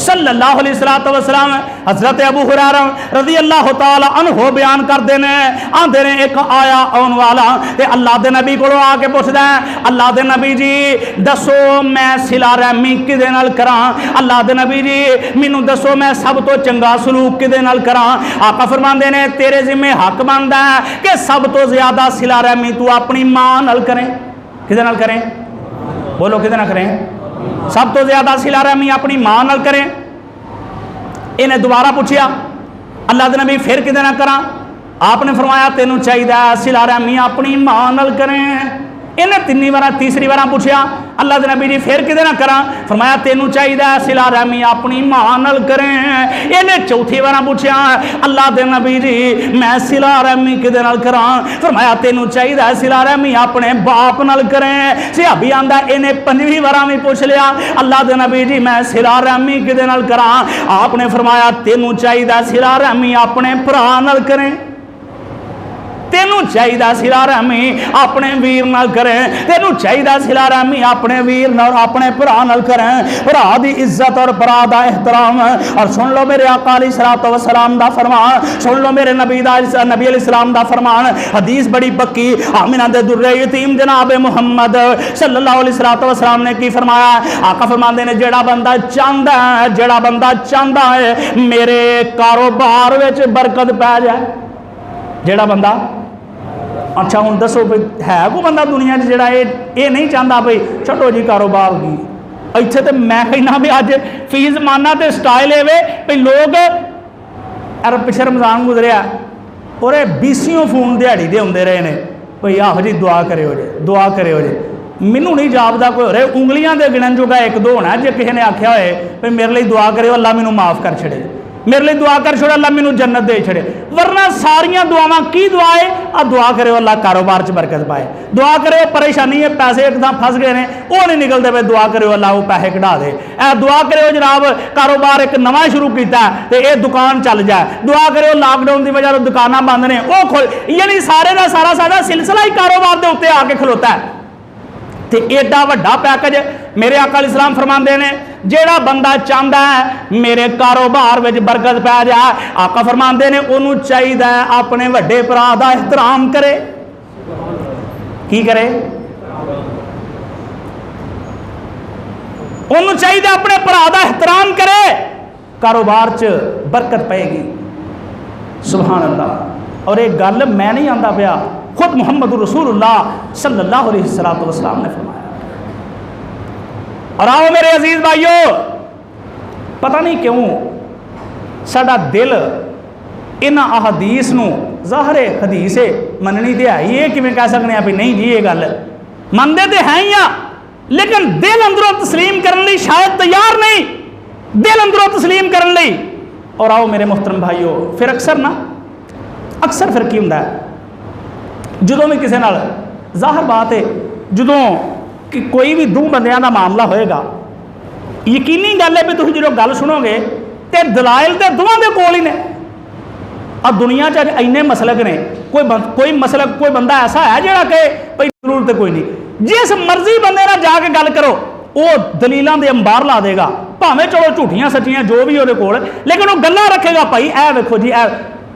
सल्लल्लाहु अलैहि वसल्लम हजरत अबू हुरैरा रज़ी अल्लाह तआला अन्हु बयान करते हैं, आंदे ने एक आया आने वाला ते अल्लाह दे नबी को आके पूछदा है, अल्लाह दे नबी जी दसो मैं सिला रहमी किदे नाल करां? अल्लाह दे नबी जी मैनू दसो मैं सब तो चंगा सलूक किदे नाल करां? आका फरमांदे ने तेरे जिम्मे हक बनदा है कि सब तो ज्यादा सिला रहमी तू अपनी मां नाल करें। किदे नाल करें? बोलो किदे नाल करें? सब तो ज्यादा सिला रहमी अपनी मां नाल करें। इन्हें दोबारा पूछया अल्लाह दे नबी फिर किदे नाल करां? आपने फरमाया तेनू चाहिए सिला रहमी अपनी मां नाल करें। इन्हें तीसरी बार पूछया अल्लाह दे नबी जी फिर किदे नाल करां? फरमाया तेनू चाहिए सिला रहमी अपनी मां नाल करें। इन्हें चौथी बार पूछया अल्लाह दे नबी जी मैं सिला रहमी किदे नाल करां? फरमाया तेनू चाहिए सिला रहमी अपने बाप नाल करें। सहाबी आंदा इन्हें पंजवीं बार भी पूछ लिया अल्लाह दे नबी जी मैं सिला रहमी किदे नाल करां? आपने फरमाया तेनू चाहिए सिला रहमी अपने भरा नाल करें। तेनू चाहिए सिला रहमी अपने वीर नाल करें। तेनू चाहिए सिला रहमी अपने वीर नाल अपने भरा नाल करें। भरा दी इज्जत और भरा दा एहतराम। और सुन लो मेरे आका अलैहिस्सलातु वस्सलाम दा फरमान, सुन लो मेरे नबी अलैहिस्सलाम दा फरमान। हदीस बड़ी पक्की। आमिना दे दुर्रे यतीम जनाब मुहम्मद सल्लल्लाहु अलैहि वसल्लम ने की फरमाया? आका फरमांदे ने जेड़ा बंदा चाहता है मेरे कारोबार विच बरकत पै जाए। जेड़ा बंदा अच्छा हूँ दसो भाई है कोई बंदा दुनिया जोड़ा ये नहीं चाहता भाई छो जी कारोबार की इतने तो मैं कहना भी अज फी जमाना तो स्टाइल है भाई लोग अर पिछले रमजान गुजरिया और बीसियों फोन दिहाड़ी दे आते रहे ने भाई आहो जी दुआ करो जे मैनू नहीं जापदा कोई हो रहा उंगलियां दे गिणन जोगा एक दो होना जे किसी ने आख्या होए भाई मेरे लिए दुआ करो अल्लाह मैनू माफ़ कर छड़े, मेरे लिए दुआ कर छोड़े अल्लाह मैनू जन्नत दे छड़े। वरना सारियां दुआवां की दुआ है? आ दुआ करो अल्लाह कारोबार च बरकत पाए, दुआ करो परेशानी है पैसे एकदम फस गए ने वो नहीं निकलते पे, दुआ करो अल्लाह वो पैसे कढ़ा दे। दुआ करो जनाब कारोबार एक नवा शुरू किया तो ये दुकान चल जाए, दुआ करो लॉकडाउन की वजह दुकाना बंद ने वो खोल, यानी सारे का सारा सारा सिलसिला ही कारोबार के उत्ते आके खलोता है। तो एडा वड्डा पैकेज मेरे आका अलैहिस्सलाम फरमाते ने जेड़ा बंदा चाहता है मेरे कारोबार में बरकत पै जाए, आका फरमाते ने उन्होंने चाहिए अपने वड्डे भरा का एहतराम करे। की करे? उन्होंने चाहिए अपने भरा का एहतराम करे, कारोबार च बरकत पाएगी। सुभान अल्लाह। और एक गल मैं नहीं आंदा पाया, खुद मुहम्मद रसूलुल्लाह सल्लल्लाहु अलैहि वसल्लम ने फरमाया। और आओ मेरे अजीज भाइयों, पता नहीं क्यों साडा दिल इन्हां अहदीस नूं ज़ाहिर हदीस है मननी तो है ही, ये किवें कह सकते हैं भी नहीं जी ये गल मनते तो है ही, लेकिन दिल अंदरों तस्लीम करने लई शायद तैयार नहीं, दिल अंदरों तस्लीम करने लई। और आओ मेरे मोहतरम भाइयों, फिर अक्सर फिर की हुंदा है ਜਦੋਂ भी किसी नाल ज़ाहिर बात है ਜਦੋਂ कि कोई भी दो बंदियां का मामला होएगा, यकीनी गल है भी तुसीं जो गल सुनोगे तो दलाइल तो दोवां दे कोल ही ने। अब दुनिया च इन्ने मसलक ने, कोई बंदा ऐसा है जिहड़ा कि भाई जरूरत कोई नहीं, जिस मर्जी बंदे नाल जाके गल करो वो दलीलों के अंबार ला देगा, भावें चलो झूठियां सच्चियां जो भी वो कोल, लेकिन वो गल्लां रखेगा। भाई ए वेखो जी ए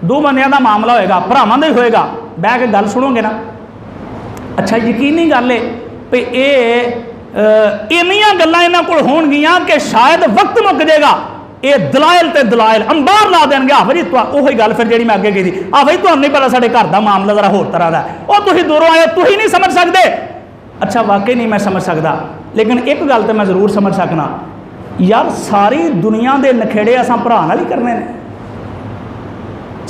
दो बंदियां का मामला होएगा, भरावां दा ही होएगा, बह के गल सुनोगे ना। अच्छा यकीनी गल है भी ये इन्नियां गल्लां इन्हां कोल होणगियां कि शायद वक्त मुक जाएगा, ये दलाइल ते दलाइल अंबार ला देंगे। आहो जी उही गल फिर जी मैं अगे गई थी, आहो जी तुहानूं नहीं पता साडे घर का मामला जरा होर तरह का, वो तुसीं दूरों आए तुसीं नहीं समझ सकते। अच्छा वाकई नहीं मैं समझ सकता, लेकिन एक गल तो मैं जरूर समझ सकना, यार सारी दुनिया के नखेड़े असां भरा नाल ही करने ने,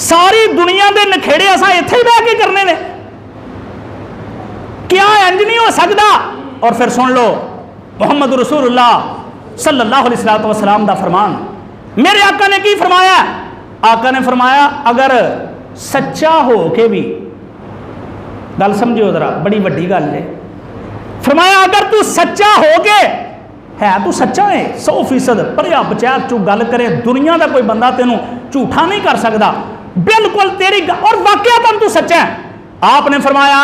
सारी दुनिया के नखेड़े असां इत्थे ही बह के करने ने, क्या इंज नहीं हो सकता? और फिर सुन लो मुहम्मद रसूलुल्लाह सल्लल्लाहु अलैहि वसल्लम दा फरमान, मेरे आका ने की फरमाया? आका ने फरमाया अगर सच्चा हो के भी गल समझो जरा, बड़ी वड्डी गल है। फरमाया अगर तू सच्चा हो गए है, तू सच्चा है 100%, भरिया बचैत चू गल करे, दुनिया का कोई बंदा तेनों झूठा नहीं कर सकता, बिल्कुल तेरी और वाकया तू सच्चा है। आपने फरमाया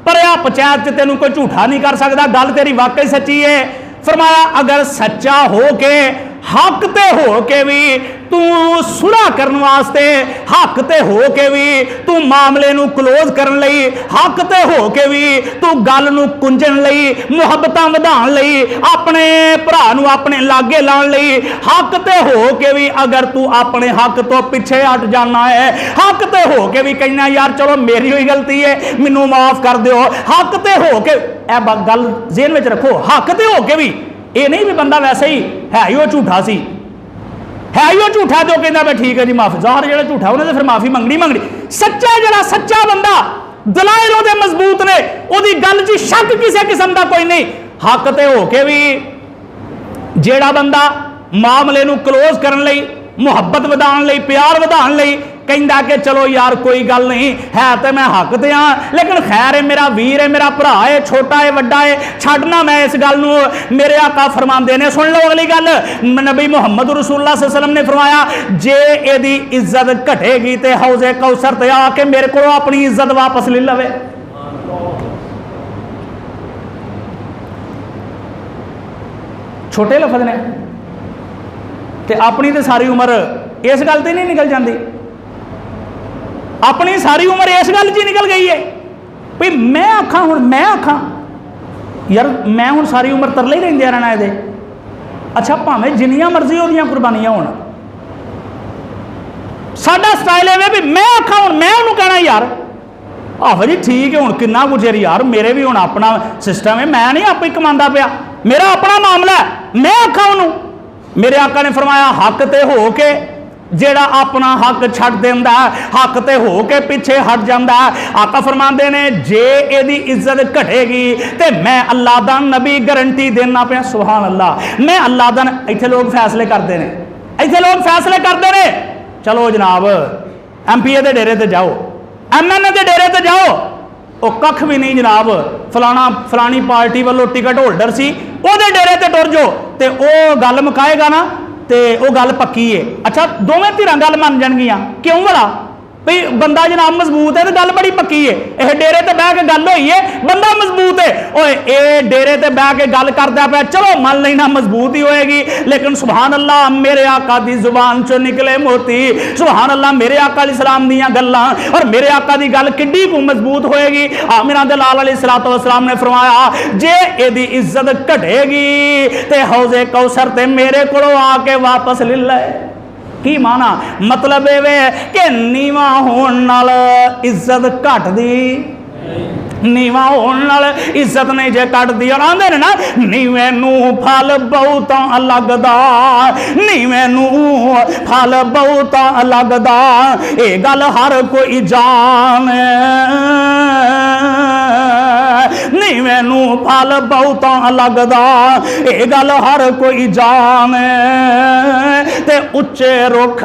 भरिया बचैत च तेनों कोई झूठा नहीं कर सकता, गल तेरी वाकई सच्ची है। फरमाया अगर सच्चा हो के हक ते हो के भी तू सुलह करने वास्ते, हक ते हो के भी तू मामले नू क्लोज करन लई, हक ते हो के भी तू गल नू कुंजन लई, मुहब्बतां वधाउण लई, अपने भरा नू अपने लागे लाउण लई, हक ते हो के भी अगर तू अपने हक तो पिछे हट जाना है, हक ते हो के भी कहना यार चलो मेरी ही गलती है मैनू माफ कर दिओ, हक ते हो के गल ज़हन में रखो, हक ते हो के भी ये नहीं भी बंदा वैसे ही है ही वो झूठा सी, है ही वो झूठा तो कहता मैं ठीक है जी माफी, ज़ाहिर जो झूठा उन्हें तो फिर माफी मंगनी। सच्चा जरा सच्चा बंदा दलाइल उहदे मजबूत ने, उहदी गल च शक किसी किस्म का कोई नहीं, हक ते हो के भी जेड़ा बंदा मामले नू क्लोज करन लई, मुहब्बत वधाउण लई, प्यार वधाउण लई कहंदा कि चलो यार कोई गल नहीं है तो मैं हक ते हाँ, लेकिन खैर है मेरा वीर है, मेरा भरा है, छोटा है वड्डा है, छड्डना मैं इस गल नू। मेरे आका फरमांदे ने, सुन लो अगली गल, नबी मुहम्मद रसूलुल्लाह सल्लल्लाहु अलैहि वसल्लम ने फरमाया जे एदी इज्जत घटेगी तो हौजे कौसर ते आके मेरे को अपनी इज्जत वापस ले लवे। छोटे लफज ने ते अपनी तो सारी उम्र इस गल ते नहीं निकल जाती, अपनी सारी उम्र इस गल च निकल गई है भाई मैं आखा हूँ, मैं आखा यार मैं हूँ सारी उम्र तरले ही रहिंदे रहना ये। अच्छा भावें जिन्नियां मर्जी ओहदियां कुर्बानियां होण, साडा स्टाइल है भी मैं आखा हूँ, मैं उन्होंने कहना यार आहो जी ठीक है, हूँ किन्ना कुछ यार मेरे भी हूँ अपना सिस्टम है, मैं नहीं आप ही कमांदा पिया, मेरा अपना मामला है, मैं आखा उन्होंने। मेरे आका ने फरमाया हक ते हो के जेड़ा अपना हक छड्ड देंदा, हक ते हो के पिछे हट जाता, आका फरमाते ने जे एदी इज्जत घटेगी ते मैं अल्लाह दा नबी गारंटी देना पिया, सुभान अल्लाह, मैं अल्लाह दा। इत्थे लोग फैसले करते हैं, इत्थे लोग फैसले करते हैं, चलो जनाब MPA के डेरे ते जाओ, MNA के डेरे ते जाओ, वो कख भी नहीं जनाब, फलाना फलानी पार्टी वालों टिकट होल्डर सी ओहदे डेरे ते टुर जाओ ते ओ गल मुकाएगा ना ते वो गल पक्की है। अच्छा दोवें धिरां गल मन जाणगियां, क्यों भला भाई बंदा जनाब मजबूत है तो गल बड़ी पक्की है, यह डेरे ते बह के गल हुई है, बंदा मजबूत है, ओए ये डेरे ते बह के गल करदा पिया, चलो मन लेना मजबूत ही होएगी, लेकिन सुभान अल्लाह मेरे आका दी जुबान चो निकले मोती, सुभान अल्लाह मेरे आका अलैहिस्सलाम दीयां गल्लां, और मेरे आका दी गल किड्डी को मजबूत होएगी। आमिना दे लाल अलैहिस्सलातु वस्सलाम ने फरमाया जे एदी इज्जत घटेगी ते हौजे कौसर ते मेरे कोलों आके वापस ले ले। की माना मतलब ये कि नीवा होने नाल इज्जत घटदी, नीवा होने नाल इज्जत नहीं जे घटदी, और आंदे ने ना नीवे नू फल बहुता लगदा, नीवे नू फल बहुता लगदा, ये गल हर कोई जाने, नीवे नू फल बहुता लगदा, ये गल हर कोई जाने, ते उच्चे रुख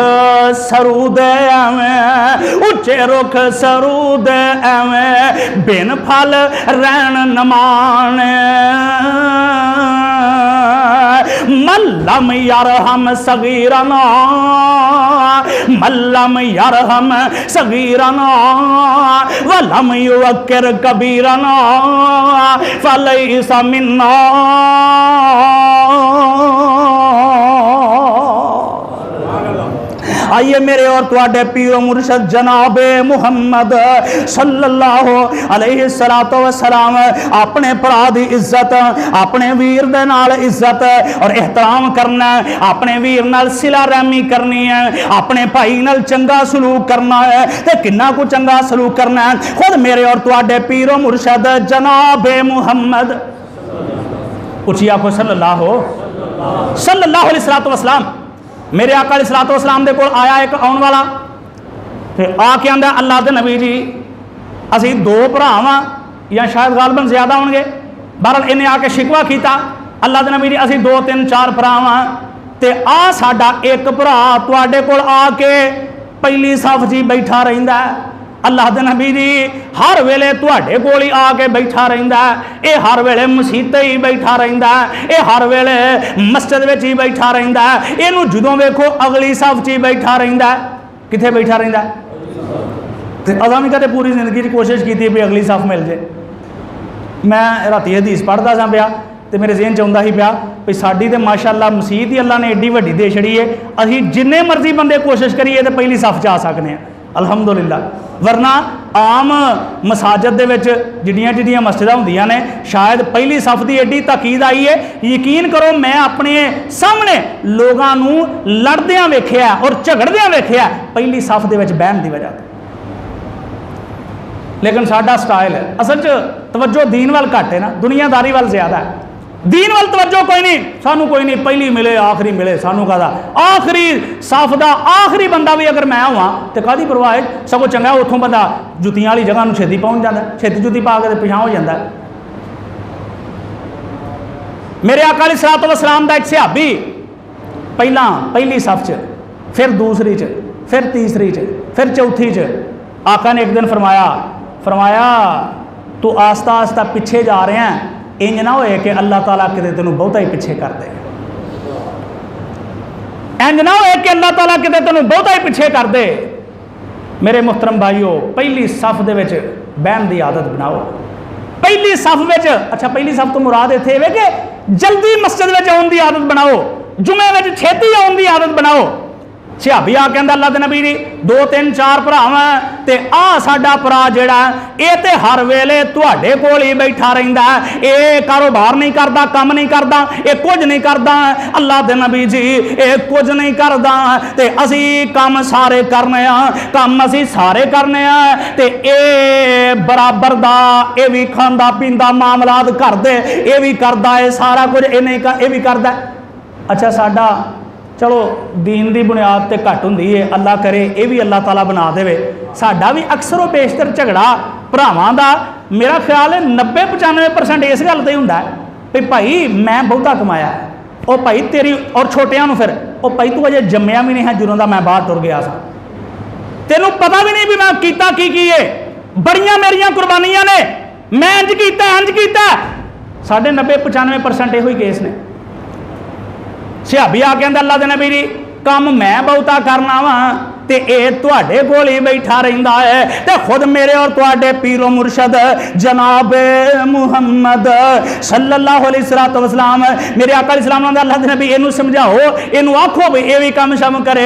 सरू दे एवें, उच्चे रुख सरू दे एवें, बिन फल रैन न माने, मल्लम यरहम सगीरना, मल्लम यरहम सगीरना, वलम युवक्किर कबीरना, फलैसा मिन्ना। आइए मेरे और तुहाडे पीरो मुर्शद जनाबे मुहम्मद सल्लल्लाहु अलैहि सलातो वसलाम अपने भरा दी इज्जत, अपने वीर दे नाल इज्जत और एहतराम करना, अपने वीर नाल सिला रहमी करनी है, अपने भाई नाल चंगा सलूक करना है, ते किन्ना को चंगा सलूक करना है। खुद मेरे और तुहाडे पीरो मुर्शद जनाबे मुहम्मद, उची आखो सल्लल्लाहु अलैहि सलातो वसलाम, मेरे आका अलैहिस्सलातु वस्सलाम दे कोल आया एक आने वाला, फिर आके आंदा अल्लाह दे नबी जी असी दो भरा वां या शायद गालबन ज्यादा होंगे, बहरहाल इन्हें आके शिकवा किया अल्लाह दे नबी जी असी 2 3 4 भरा वां, ते आ साडा एक भरा तुहाडे कोल आके पहली सफ जी बैठा रहिंदा, अल्लाह दे नबी जी हर वेले तुहाडे कोल ही आके बैठा रहिंदा है, ये हर वेले मसीते ही बैठा रहिंदा है, ये हर वेले मस्जिद विच ही बैठा रहिंदा है, इहनूं जदों वेखो अगली सफ च ही बैठा रहिंदा है। कित्थे बैठा रहिंदा है? ते असां भी कदे पूरी जिंदगी च कोशिश की भी अगली सफ मिल जाए। मैं राती हदीस पढ़दा सा पिया तो मेरे जेहन च आउंदा ही पिया भी साडी ते माशाअल्लाह मसीत ही अल्लाह ने एड्डी वड्डी दे छड़ी है, असीं जिन्ने मर्जी बंदे कोशिश करिए तो पहली सफ च आ सकने हैं अल्हम्दुलिल्लाह। वरना आम मसाजद दे विच जिहड़ियां जिहड़ियां मस्जिदां हुंदियां ने शायद पहली सफ की एड्डी ताकीद आई है। यकीन करो मैं अपने सामने लोगों नूं लड़दियां वेखिया और झगड़दियां वेखिया पहली सफ दे विच बहन की वजह। लेकिन साडा स्टाइल है असल च तवज्जो दीन वाल घट है ना, दुनियादारी वाल ज्यादा है। दीन वाल तवज्जो कोई नहीं, सानू कोई नहीं, पहली मिले आखिरी मिले, सानू कहता आखिरी सफ का आखिरी बंदा भी अगर मैं हुआ तो काहदी परवाह है, सगों चंगा उतों बंदा जुत्तियां वाली जगह छेती पहुंच जाता, छेती जुत्ती पा के पिछां हो जाता। मेरे आका अलैहिस्सलातु वस्सलाम दा एक सहाबी पहला पहली सफ च, फिर दूसरी च, फिर तीसरी च, फिर चौथी च, आका ने एक दिन फरमाया तू आस्ता आस्ता पिछे जा रहे हैं, इंज ना होए कि अल्लाह ताला किते तेनू बहुता ही पिछे कर दे, इंज ना होए कि अल्लाह ताला किते तेनू बहुता ही पिछे कर दे। मेरे मुहतरम भाईओ पहली सफ दे विच बहन की आदत बनाओ। पहली सफ विच, अच्छा पहली सफ तो मुराद इत्थे है कि जल्दी मस्जिद विच आउण दी आदत बनाओ, जुमे विच छेती आउण दी आदत बनाओ। सहाबी आ कहंदा अल्लाह दे नबी जी 2 3 4 भरा ते आ साडा भरा जेड़ा ये ते हर वेले तुहाडे कोल ही बैठा रहिंदा है, ये कारोबार नहीं करदा, काम नहीं करदा, ये कुछ नहीं करदा। अल्लाह दे नबी जी ये कुछ नहीं करदा ते असी काम सारे करने आ, काम असी सारे करने आ ते ये बराबर दा ये भी खांदा पींदा मामलात करदे, ये भी करदा है सारा कुछ, ये नहीं कर ये भी करदा। अच्छा साडा चलो दीन की बुनियाद तो घट होंदी है, अल्लाह करे ये भी अल्लाह ताला बना देवे। साडा भी अक्सरों बेशतर झगड़ा भरावां दा मेरा ख्याल है 90-95% इस गल ते हुंदा है भी भाई मैं बहुता कमाया है, ओ भाई तेरी और छोटियां नूं फिर ओ भाई तू अजे जम्मिया भी नहीं है ਜਦੋਂ ਦਾ मैं बाहर टुर गया सा, तेनू पता भी नहीं भी मैं कीता की है, बड़ियां मेरियां कुर्बानियां ने, मैं इंज कीता। साढ़े 90-95% इहो ही केस ने। सहाबी आ कहंदा अल्लाह दे नबी जी काम मैं बहुता करना वा ते ये तुहाडे कोल ही बैठा रहिंदा है ते खुद मेरे और तुहाडे पीरो मुर्शद जनाब मुहम्मद सल्लल्लाहु अलैहि वसल्लम मेरे आका अलैहिस्सलाम ने अल्लाह दे नबी इनू समझाओ, इनू आखो भी ये भी काम शम करे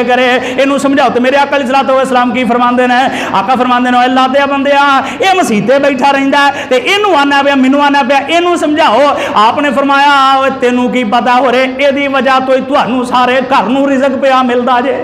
इनू समझाओ। तो मेरे आका अलैहिस्सलाम की फरमांदे ने, आका फरमांदे ने अल्लाह दे बंदिया ये मसीते बैठा रहिंदा है ते इनू आना पिया मैनू आना पिया, इनू समझाओ। आपने फरमाया तेनू की पता हो रे इहदी वजह तो ही तुहानू सारे घर नू रिज़क पिया मिलदा जे,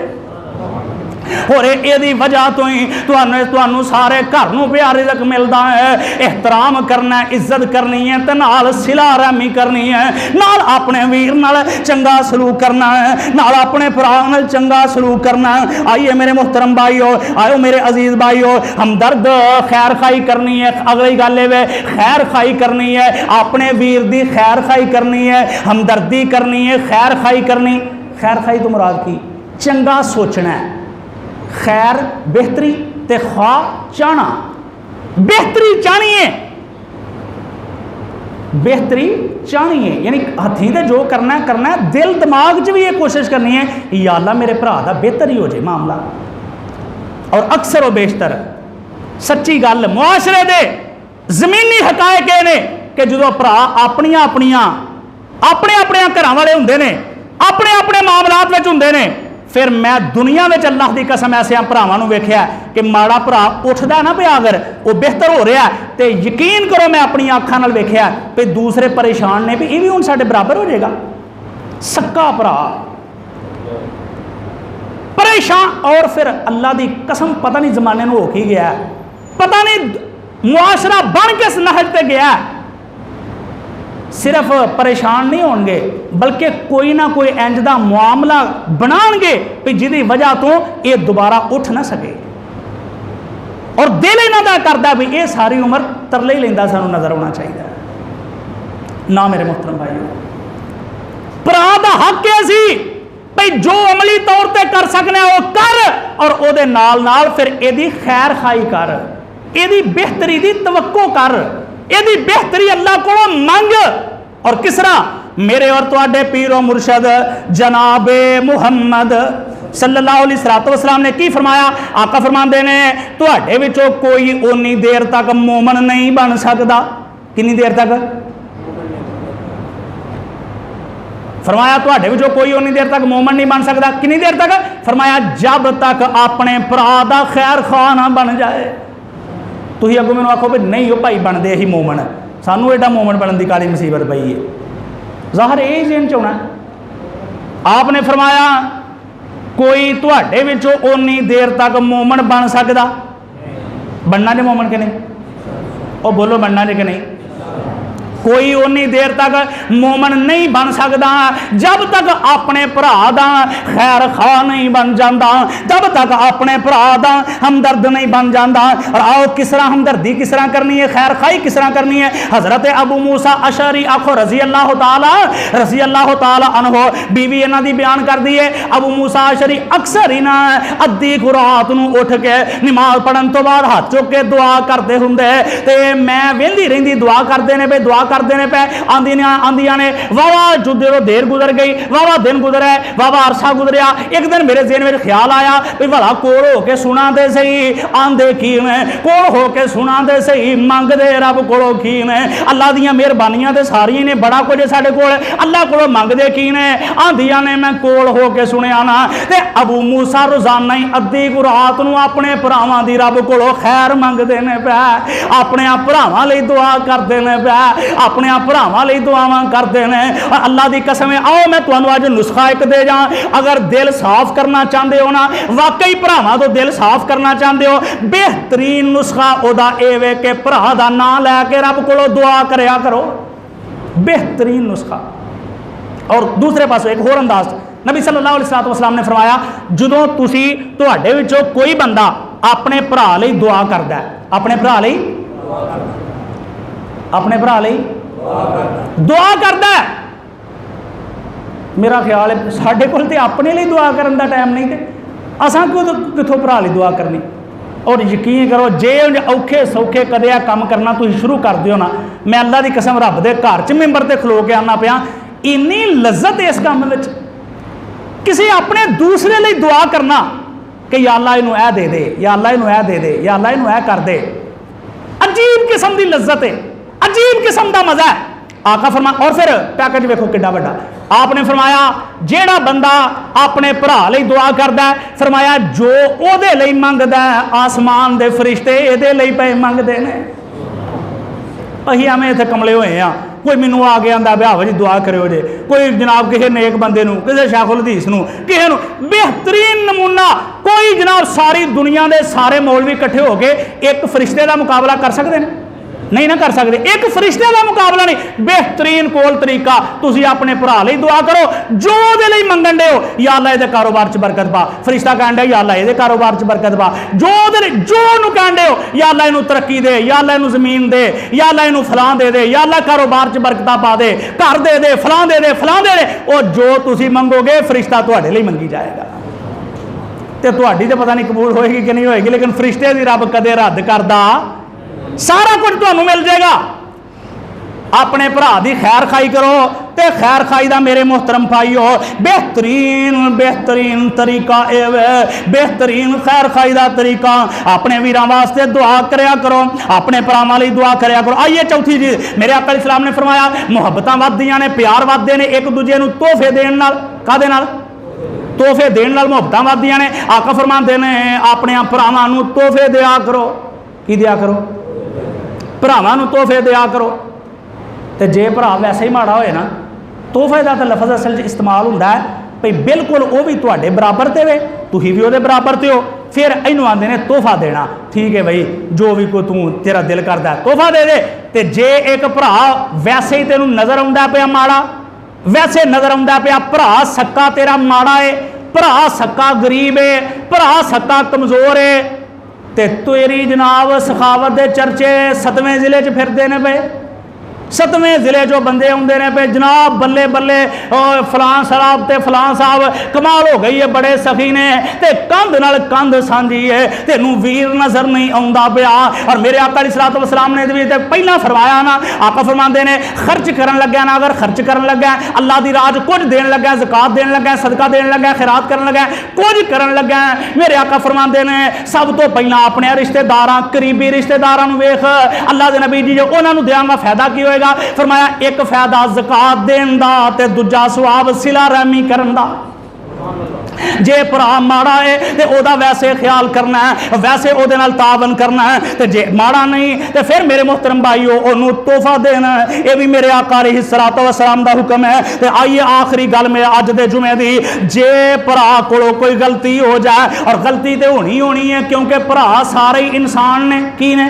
और यदी वजह तो ही तुहानू सारे घर नूं पिया रिज़क मिलता है। एहतराम करना, इज्जत करनी है ते नाल सिला रहमी करनी है, नाल अपने वीर नाल चंगा सलूक करना है, नाल अपने भरा नाल चंगा सलूक करना है। आइए मेरे मुहतरम भाईओ, आयो मेरे अजीज भाईओ, हमदर्द खैर खाई करनी है। अगली गल है खैर खाई करनी है, अपने वीर की खैर खाई करनी है, हमदर्दी करनी है, खैर खाई करनी। खैर खाई तो मुराद की चंगा सोचना है, खैर बेहतरी ते खा चाहना, बेहतरी चाहनी है, बेहतरी चाहनी है यानी हथी ते जो करना है, दिल दिमाग च भी ये कोशिश करनी है या अल्लाह मेरे भरा दा बेहतर ही हो जाए मामला। और अक्सर व बेशतर सच्ची गल मुआशरे दे जमीनी हकायक ने कि जो भरा अपने घर वाले होंदे ने, अपने मामलात में होंदे ने, फिर मैं दुनिया में अल्लाह की कसम ऐसे भरावां नूं वेख्या कि माड़ा भरा उठदा ना पिया अगर वो बेहतर हो रहा तो यकीन करो मैं अपनी आँखां नाल वेख्या भी दूसरे परेशान ने भी ये भी हुण साडे बराबर हो जाएगा। सक्का भरा परेशान, और फिर अल्लाह की कसम पता नहीं जमाने में हो की गया, पता नहीं मुआशरा बन के नहज पे गया। सिर्फ परेशान नहीं होंगे बल्कि कोई ना कोई इंज दा मामला बनाएंगे भी जिहदी वजह तो ये दोबारा उठ ना सके, और दिल इन्हां दा करदा भी ये सारी उम्र तरले ही लैंदा सानूं नजर आना चाहिए ना। मेरे मुहतरम भाईओ, भरा दा हक है सी भी बई जो अमली तौर पर कर सकना वो कर, और ओदे नाल नाल फिर एदी खैर खाई कर, एदी बेहतरी दी तवक्को कर, एदी बेहतरी अल्लाह को मंग। और किस तरह मेरे और तुहाडे पीरो मुर्शद जनाबे मुहम्मद सल्लल्लाहु अलैहि वसल्लम ने की फरमाया? आका फरमाते ने तुहाडे विचों कोई उन्नी देर तक मोमन नहीं बन सकता। कितनी देर तक फरमाया? तुहाडे विचों कोई उन्नी देर तक मोमन नहीं बन सकता। कितनी देर तक फरमाया? जब तक अपने भरा दा खैर खा ना बन जाए। तुसीं अगों मैनूं आखो भी नहीं वो भाई बनते ही मोमन, सानू एडा मोमन बनने की काली मुसीबत पई है। ज़ाहिर यही जेन च होना। आपने फरमाया कोई तुहाडे विचों उन्नी देर तक मोमन बन सकता। बनना जे मोमन के नहीं? और बोलो बनना जे कि नहीं? कोई उन्नी देर तक मोमन नहीं बन सकता जब तक अपने भरा दा खैर खा नहीं बन जाता, जब तक अपने भरा दा हमदर्द नहीं बन जाता। और आओ किस तरह हमदर्दी किस तरह करनी है, खैर खाई किस तरह करनी है। हजरत अबू मूसा अशरी आखो रजी अल्लाह ताला अन्हो बीवी इन्हां दी बयान कर दी है। अबू मूसा अशरी अक्सर ही ना अद्धी रात नूं उठ के नमाज पढ़न तो बाद हाथ चुक के दुआ करते हुंदे, ते मैं वेंदी रहिंदी दुआ करते ने पे दुआ करते ने पे आंदियां ने वावा जो देर गुजर गई, वावा दिन गुजरा, वावा अरसा गुजरिया। एक दिन मेरे ज़हन में ख्याल आया भी भला कोल हो के सुना दे सही, आंदे की में कोल हो के सुना दे सही, मंगदे रब कोलों की ने। अल्लाह दियां मेहरबानियां ते सारियां ने, बड़ा कुछ साडे कोल, अल्लाह कोलों मंगदे की ने? आंदियां ने मैं कोल हो के सुनिया ना। ते अबू मूसा रोजाना ही अद्धी रात नूं अपने भरावां दी रब कोलों खैर मंगदे ने पे, अपने भरावां लई दुआ करदे ने पे, अपने भरावां लई दुआवां करदे ने। अल्लाह दी कसम है, आओ मैं तुहानूं अज नुस्खा एक दे जां। अगर दिल साफ करना चाहते हो ना, वाकई भरावां तो दिल साफ करना चाहते हो, बेहतरीन नुस्खा ओदा ए वे कि भरा दा नाम लैके रब कोलों दुआ करया करो। बेहतरीन नुस्खा। और दूसरे पासों एक होर अंदाज नबी सल्लल्लाहु अलैहि वसल्लम ने फरमाया, जदों तुसीं तुहाडे विचों कोई बंदा अपने भरा लई दुआ करदा है, अपने भरा लई दुआ करता है, मेरा ख्याल है साढ़े कोल ते अपने लिए दुआ करने का टाइम नहीं, तो असां कितों भरा लई दुआ करनी। और यकीन करो जे औखे सौखे कदे काम करना तुम शुरू कर दियो ना, मैं अल्लाह की कसम रब के घर च मैंबर से खलो के आना पिया, इन्नी लज्जत इस काम में किसी अपने दूसरे लिए दुआ करना कि या अल्लाह इनू ऐ दे दे, या अल्लाह इनू ऐ दे दे, या अल्लाह इनू ऐ कर दे। अजीब किस्म की लज्जत है, अजीब किस्म का मजा है। आका फरमा और फिर पैकेज वेखो किड्डा वड्डा। आपने फरमाया जेड़ा बंदा अपने भरा लई दुआ करदा है, फरमाया जो ओदे लई मंगदा है आसमान दे फरिश्ते एदे लई पे मंगदे ने। असीं एवें इत्थे कमले होए हैं, कोई मैनू आ के आंदा ब्याह जी दुआ करो जे, कोई जनाब किसी नेक बंदे नूं, किसी शेखुल हदीस नूं, किसी नूं बेहतरीन नमूना कोई जनाब सारी दुनिया के सारे मौलवी इकट्ठे होके एक फरिश्ते का मुकाबला कर सकते हैं? नहीं ना कर सकते। एक फरिश्ते का मुकाबला नहीं, बेहतरीन कोल तरीका तुसी अपने भरा लई दुआ करो, जो दे लई मंगन दे हो, या अल्लाह इहदे कारोबार च बरकत पा। फरिश्ता कहन दे या अल्लाह इहदे कारोबार च बरकत पा, जो नु कहन दे हो या अल्लाह इहनू तरक्की दे, या अल्लाह इहनू जमीन दे, या अल्लाह इहनू फलां दे दे, या अल्लाह कारोबार च बरकत पा दे, घर दे दे, फलां दे दे, फलां दे दे। और जो तुसी मंगोगे फरिश्ता तुहाडे लई मंगी जाएगा। ते तुहाडी ते पता नहीं कबूल होएगी कि नहीं होएगी, लेकिन फरिश्ते दी रब कदे रद्द करदा, सारा कुछ तुहानू मिल जाएगा। अपने भरा की खैर खाई करो, ते खैर खाई का मेरे मोहतरम भाईओ बेहतरीन तरीका बेहतरीन खैर खाई का तरीका अपने वीरां वास्ते दुआ करया करो, अपने भरावां लई दुआ करया करो। आइए चौथी चीज, मेरे आका इस्लाम ने फरमाया मुहब्बतां वधदियां ने, प्यार वधदे ने एक दूजे नूं तोहफे देण नाल। कादे नाल? तोहफे देण नाल मुहब्बतां वधदियां ने। आका फरमांदे ने अपने भरावां नूं तोहफे दिया करो। की दिया करो? भरावां नूं तोहफे दिया करो। तो जे भरा वैसे ही माड़ा होए ना, तोहफे का तो लफज असल इस्तेमाल होंदा है भाई बिल्कुल वो भी तुहाडे बराबर ते वे, तुसीं भी उहदे बराबर ते हो, फिर इनू आंदे ने तोहफा देना। ठीक है भाई, जो भी कोई तू तेरा दिल करता है तोहफा दे दे। ते जे एक भरा वैसे ही तेनू नज़र आउंदा पिया माड़ा, वैसे नज़र आउंदा पिया भरा सक्का तेरा माड़ा है, भरा सक्का गरीब है, भरा सक्का कमज़ोर है, ते तेरी जनाब सखावत के चर्चे 7वें जिले च फिरते ने पे। सतवें जिले जो बंदे आते हैं पे जनाब बल्ले बल्ले फलां साहब ते फलां साहब कमाल हो गई है, बड़े सखी ने ते कंध नाल कंध सांझी है, तेनू वीर नजर नहीं आउंदा पिया। और मेरे आका अलैहिस्सलातु वस्सलाम ने भी पहला फरमाया ना, आका फरमाते हैं खर्च करन लग्या ना, अगर खर्च करन लग्या अल्लाह दी राह कुछ देन लग्या, ज़कात देन लग्या, सदका देन लग्या, खैरात करन लग्या, कुछ करन लग्या, मेरे आका फरमाते हैं सब तो पहला अपने रिश्तेदारां करीबी रिश्तेदारां नूं वेख, अल्लाह दे नबी जी जो उन्हां नूं देंगा फायदा की होएगा? फरमाया एक फायदा ज़कात देन दा ते दूजा सवाब सिला रहमी करन दा। जे भरा माड़ा है तो ओदा वैसे ख्याल करना है, वैसे ओदे नाल तावन करना है, तो जे माड़ा नहीं तो फिर मेरे मोहतरम भाईओ ओनू तोहफा देना है। ये भी मेरे आका अलैहिस्सलातु वस्सलाम दा हुक्म है। तो आइए आखिरी गल मेरे अज दे जुमे दी, जे भरा कोलों कोई गलती हो जाए, और गलती तो होनी है क्योंकि भरा सारे ही इंसान ने, की ने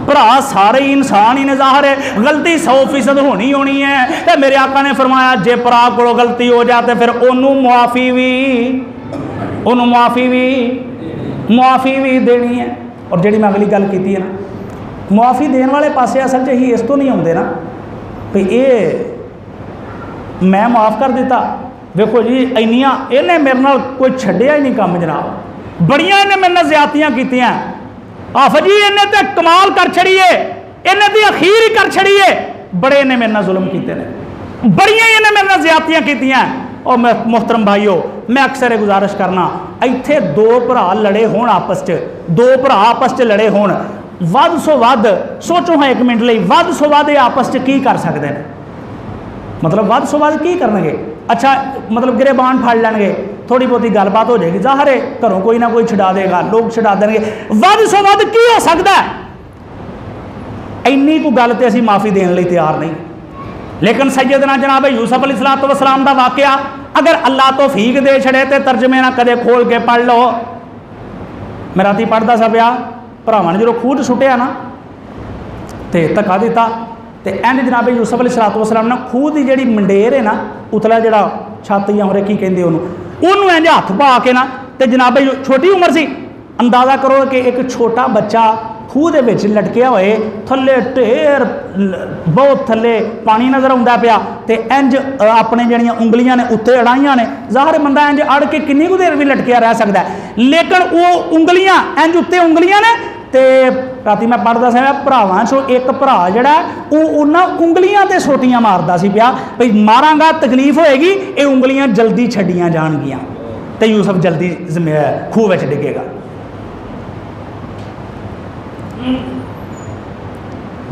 भरा सारे ही इंसान ही ने, ज़ाहिर है गलती 100% होनी है। तो मेरे आका ने फरमाया जे भरा को गलती हो जाए तो फिर ओनू मुआफ़ी भी देनी है। और जी मैं अगली गल की है ना, मुआफ़ी देने वाले पासे असल च ही इस तो नहीं आते ना भी ये मैं माफ़ कर दिता। देखो जी इन्नियां इन्हें मेरे नाल कोई छड्डिया ही नहीं काम जनाब, बड़ियां इन्हें मेरे नाल ज़्यादतियां कीतियां, आफ जी इन्हें तो कमाल कर छड़िए, इन्हें तो अखीर ही कर छड़िए, बड़े इन्हें मेरे नाल जुल्म किए हैं, बड़ियां इन्हें मेरे नाल ज़्यादतियां कीतियां। और मैं मोहतरम भाईओ मैं अक्सर ये गुजारिश करना, इत्थे दो भरा लड़े होण आपस च, दो भरा आपस च लड़े होण, वध सो वध सोचो हाँ एक मिनट लिए, वध सो वध आपस च की कर सकते हैं? मतलब वध सो वध की करनगे? अच्छा मतलब गिरेबान फड़ लैणगे, थोड़ी बहुती गलबात हो जाएगी, ज़ाहिर है घरों कोई ना कोई छुड़ा देगा, लोग छुड़ा देंगे, वध सो वध की हो सकता है? इन्नी को गल तो असीं माफ़ी देने लिए तैयार नहीं। लेकिन सैयदना जनाब यूसुफ अलैहिस्सलातु वस्सलाम दा वाकया अगर अल्लाह तौफीक दे छड़े तो तर्जमे ना कदे खोल के पढ़ लो। मैं राती पढ़ता सा पिया, भरावां ने जो खूह सुट्टिया ना तो धक्का दिता, तो इंज जनाब यूसुफ अलैहिस्सलातु वस्सलाम ने खूह की जी मंडेर है ना, उतला जरा छत या होरे की कहते उन्होंने इंज हथ पा के ना, तो जनाब छोटी उम्र सी, अंदाज़ा करो कि एक छोटा बच्चा खूह दे विच लटकिया होए, थल्ले ढेर बहुत थल्ले पानी नज़र आउंदा पिया, ते इंज अपने जड़ियां उंगलियां ने उत्ते अड़ाइयां ने, ज़ाहिर बंदा इंज अड़ के किन्नी कुछ देर भी लटकिया रह सकता है, लेकिन वो उंगलियां इंज उत्ते उंगलियां ने। तो राती मैं पढ़ता सा भरावां चो एक भरा जड़ा उन्होंने उंगलियां ते सोटियां मारदा सी पिया, भाई मारांगा तकलीफ होएगी, ये उंगलियां जल्दी छड्डियां जाणगियां तो यूसुफ जल्दी खूह विच डिगेगा।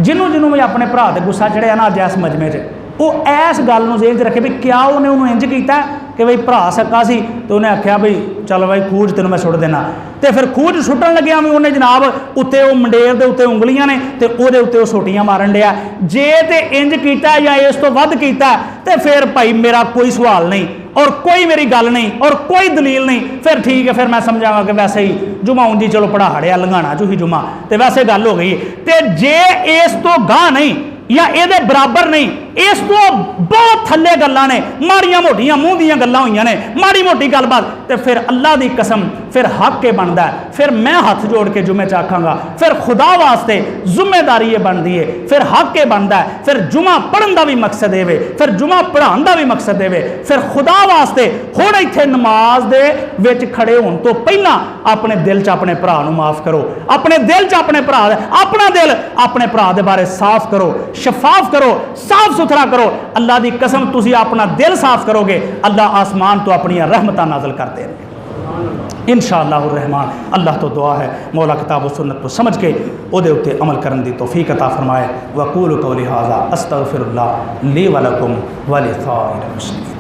जिन्हों भी अपने भरा ते गुस्सा चढ़िया ना अज इस मजमे च, वो इस गल नूं ज़हन च रखे भी क्या उन्हें उन्होंने इंज किया कि बई भरा सक्का सी, तो उन्हें आख्या बई चल बई खूह तेन मैं सुट देना, तो फिर खूह सुटन लग्या भी उन्हें जनाब उत्ते वो मंडेर के उत्ते उंगलियां ने, तो वो उत्ते सोटियां मारन दिया। जे तो इंज किया या इस तो वध किया तो फिर भाई मेरा कोई सवाल नहीं और कोई मेरी गल नहीं और कोई दलील नहीं, फिर ठीक है, फिर मैं समझागा कि वैसे ही जुमा उंजी चलो पढ़ाड़िया लंघाना चूही जुमा, तो वैसे गल हो गई। तो जे इस तो गाह नहीं या ये बराबर नहीं, इस तो बहुत थले गल्लां ने, माड़ियां मोटियां मूँह दियां गल्लां होईयां ने, माड़ी मोटी गलबात, तो फिर अल्लाह की कसम फिर हक के बनता है, फिर मैं हाथ जोड़ के जुमे च आखांगा, फिर खुदा वास्ते जिम्मेदारी ये बनती है, फिर हक के बनता है, फिर जुमा पढ़न का भी मकसद है, फिर जुमा पढ़ाने का भी मकसद है, फिर खुदा वास्ते हुण इत्थे नमाज दे विच खड़े होने तो पहला अपने दिल च अपने भरा नूं माफ़ करो, अपने दिल च अपने भरा अपना दिल अपने भरा दे बारे साफ करो, शफाफ करो, साफ सुथरा करो। अल्लाह की कसम तुसी अपना दिल साफ करोगे, अल्लाह आसमान तो अपनी रहमतां नाज़िल करते हैं इंशाअल्लाह रहमान। अल्लाह तो दुआ है मौला किताब सुन्नत को समझ के उहदे उत्ते अमल करन दी तौफीक अता फरमाए। वक़ूलु क़ौली हाज़ा अस्तग़फिरुल्लाह ली व लकुम व लिसाइरिल मुस्लिमीन।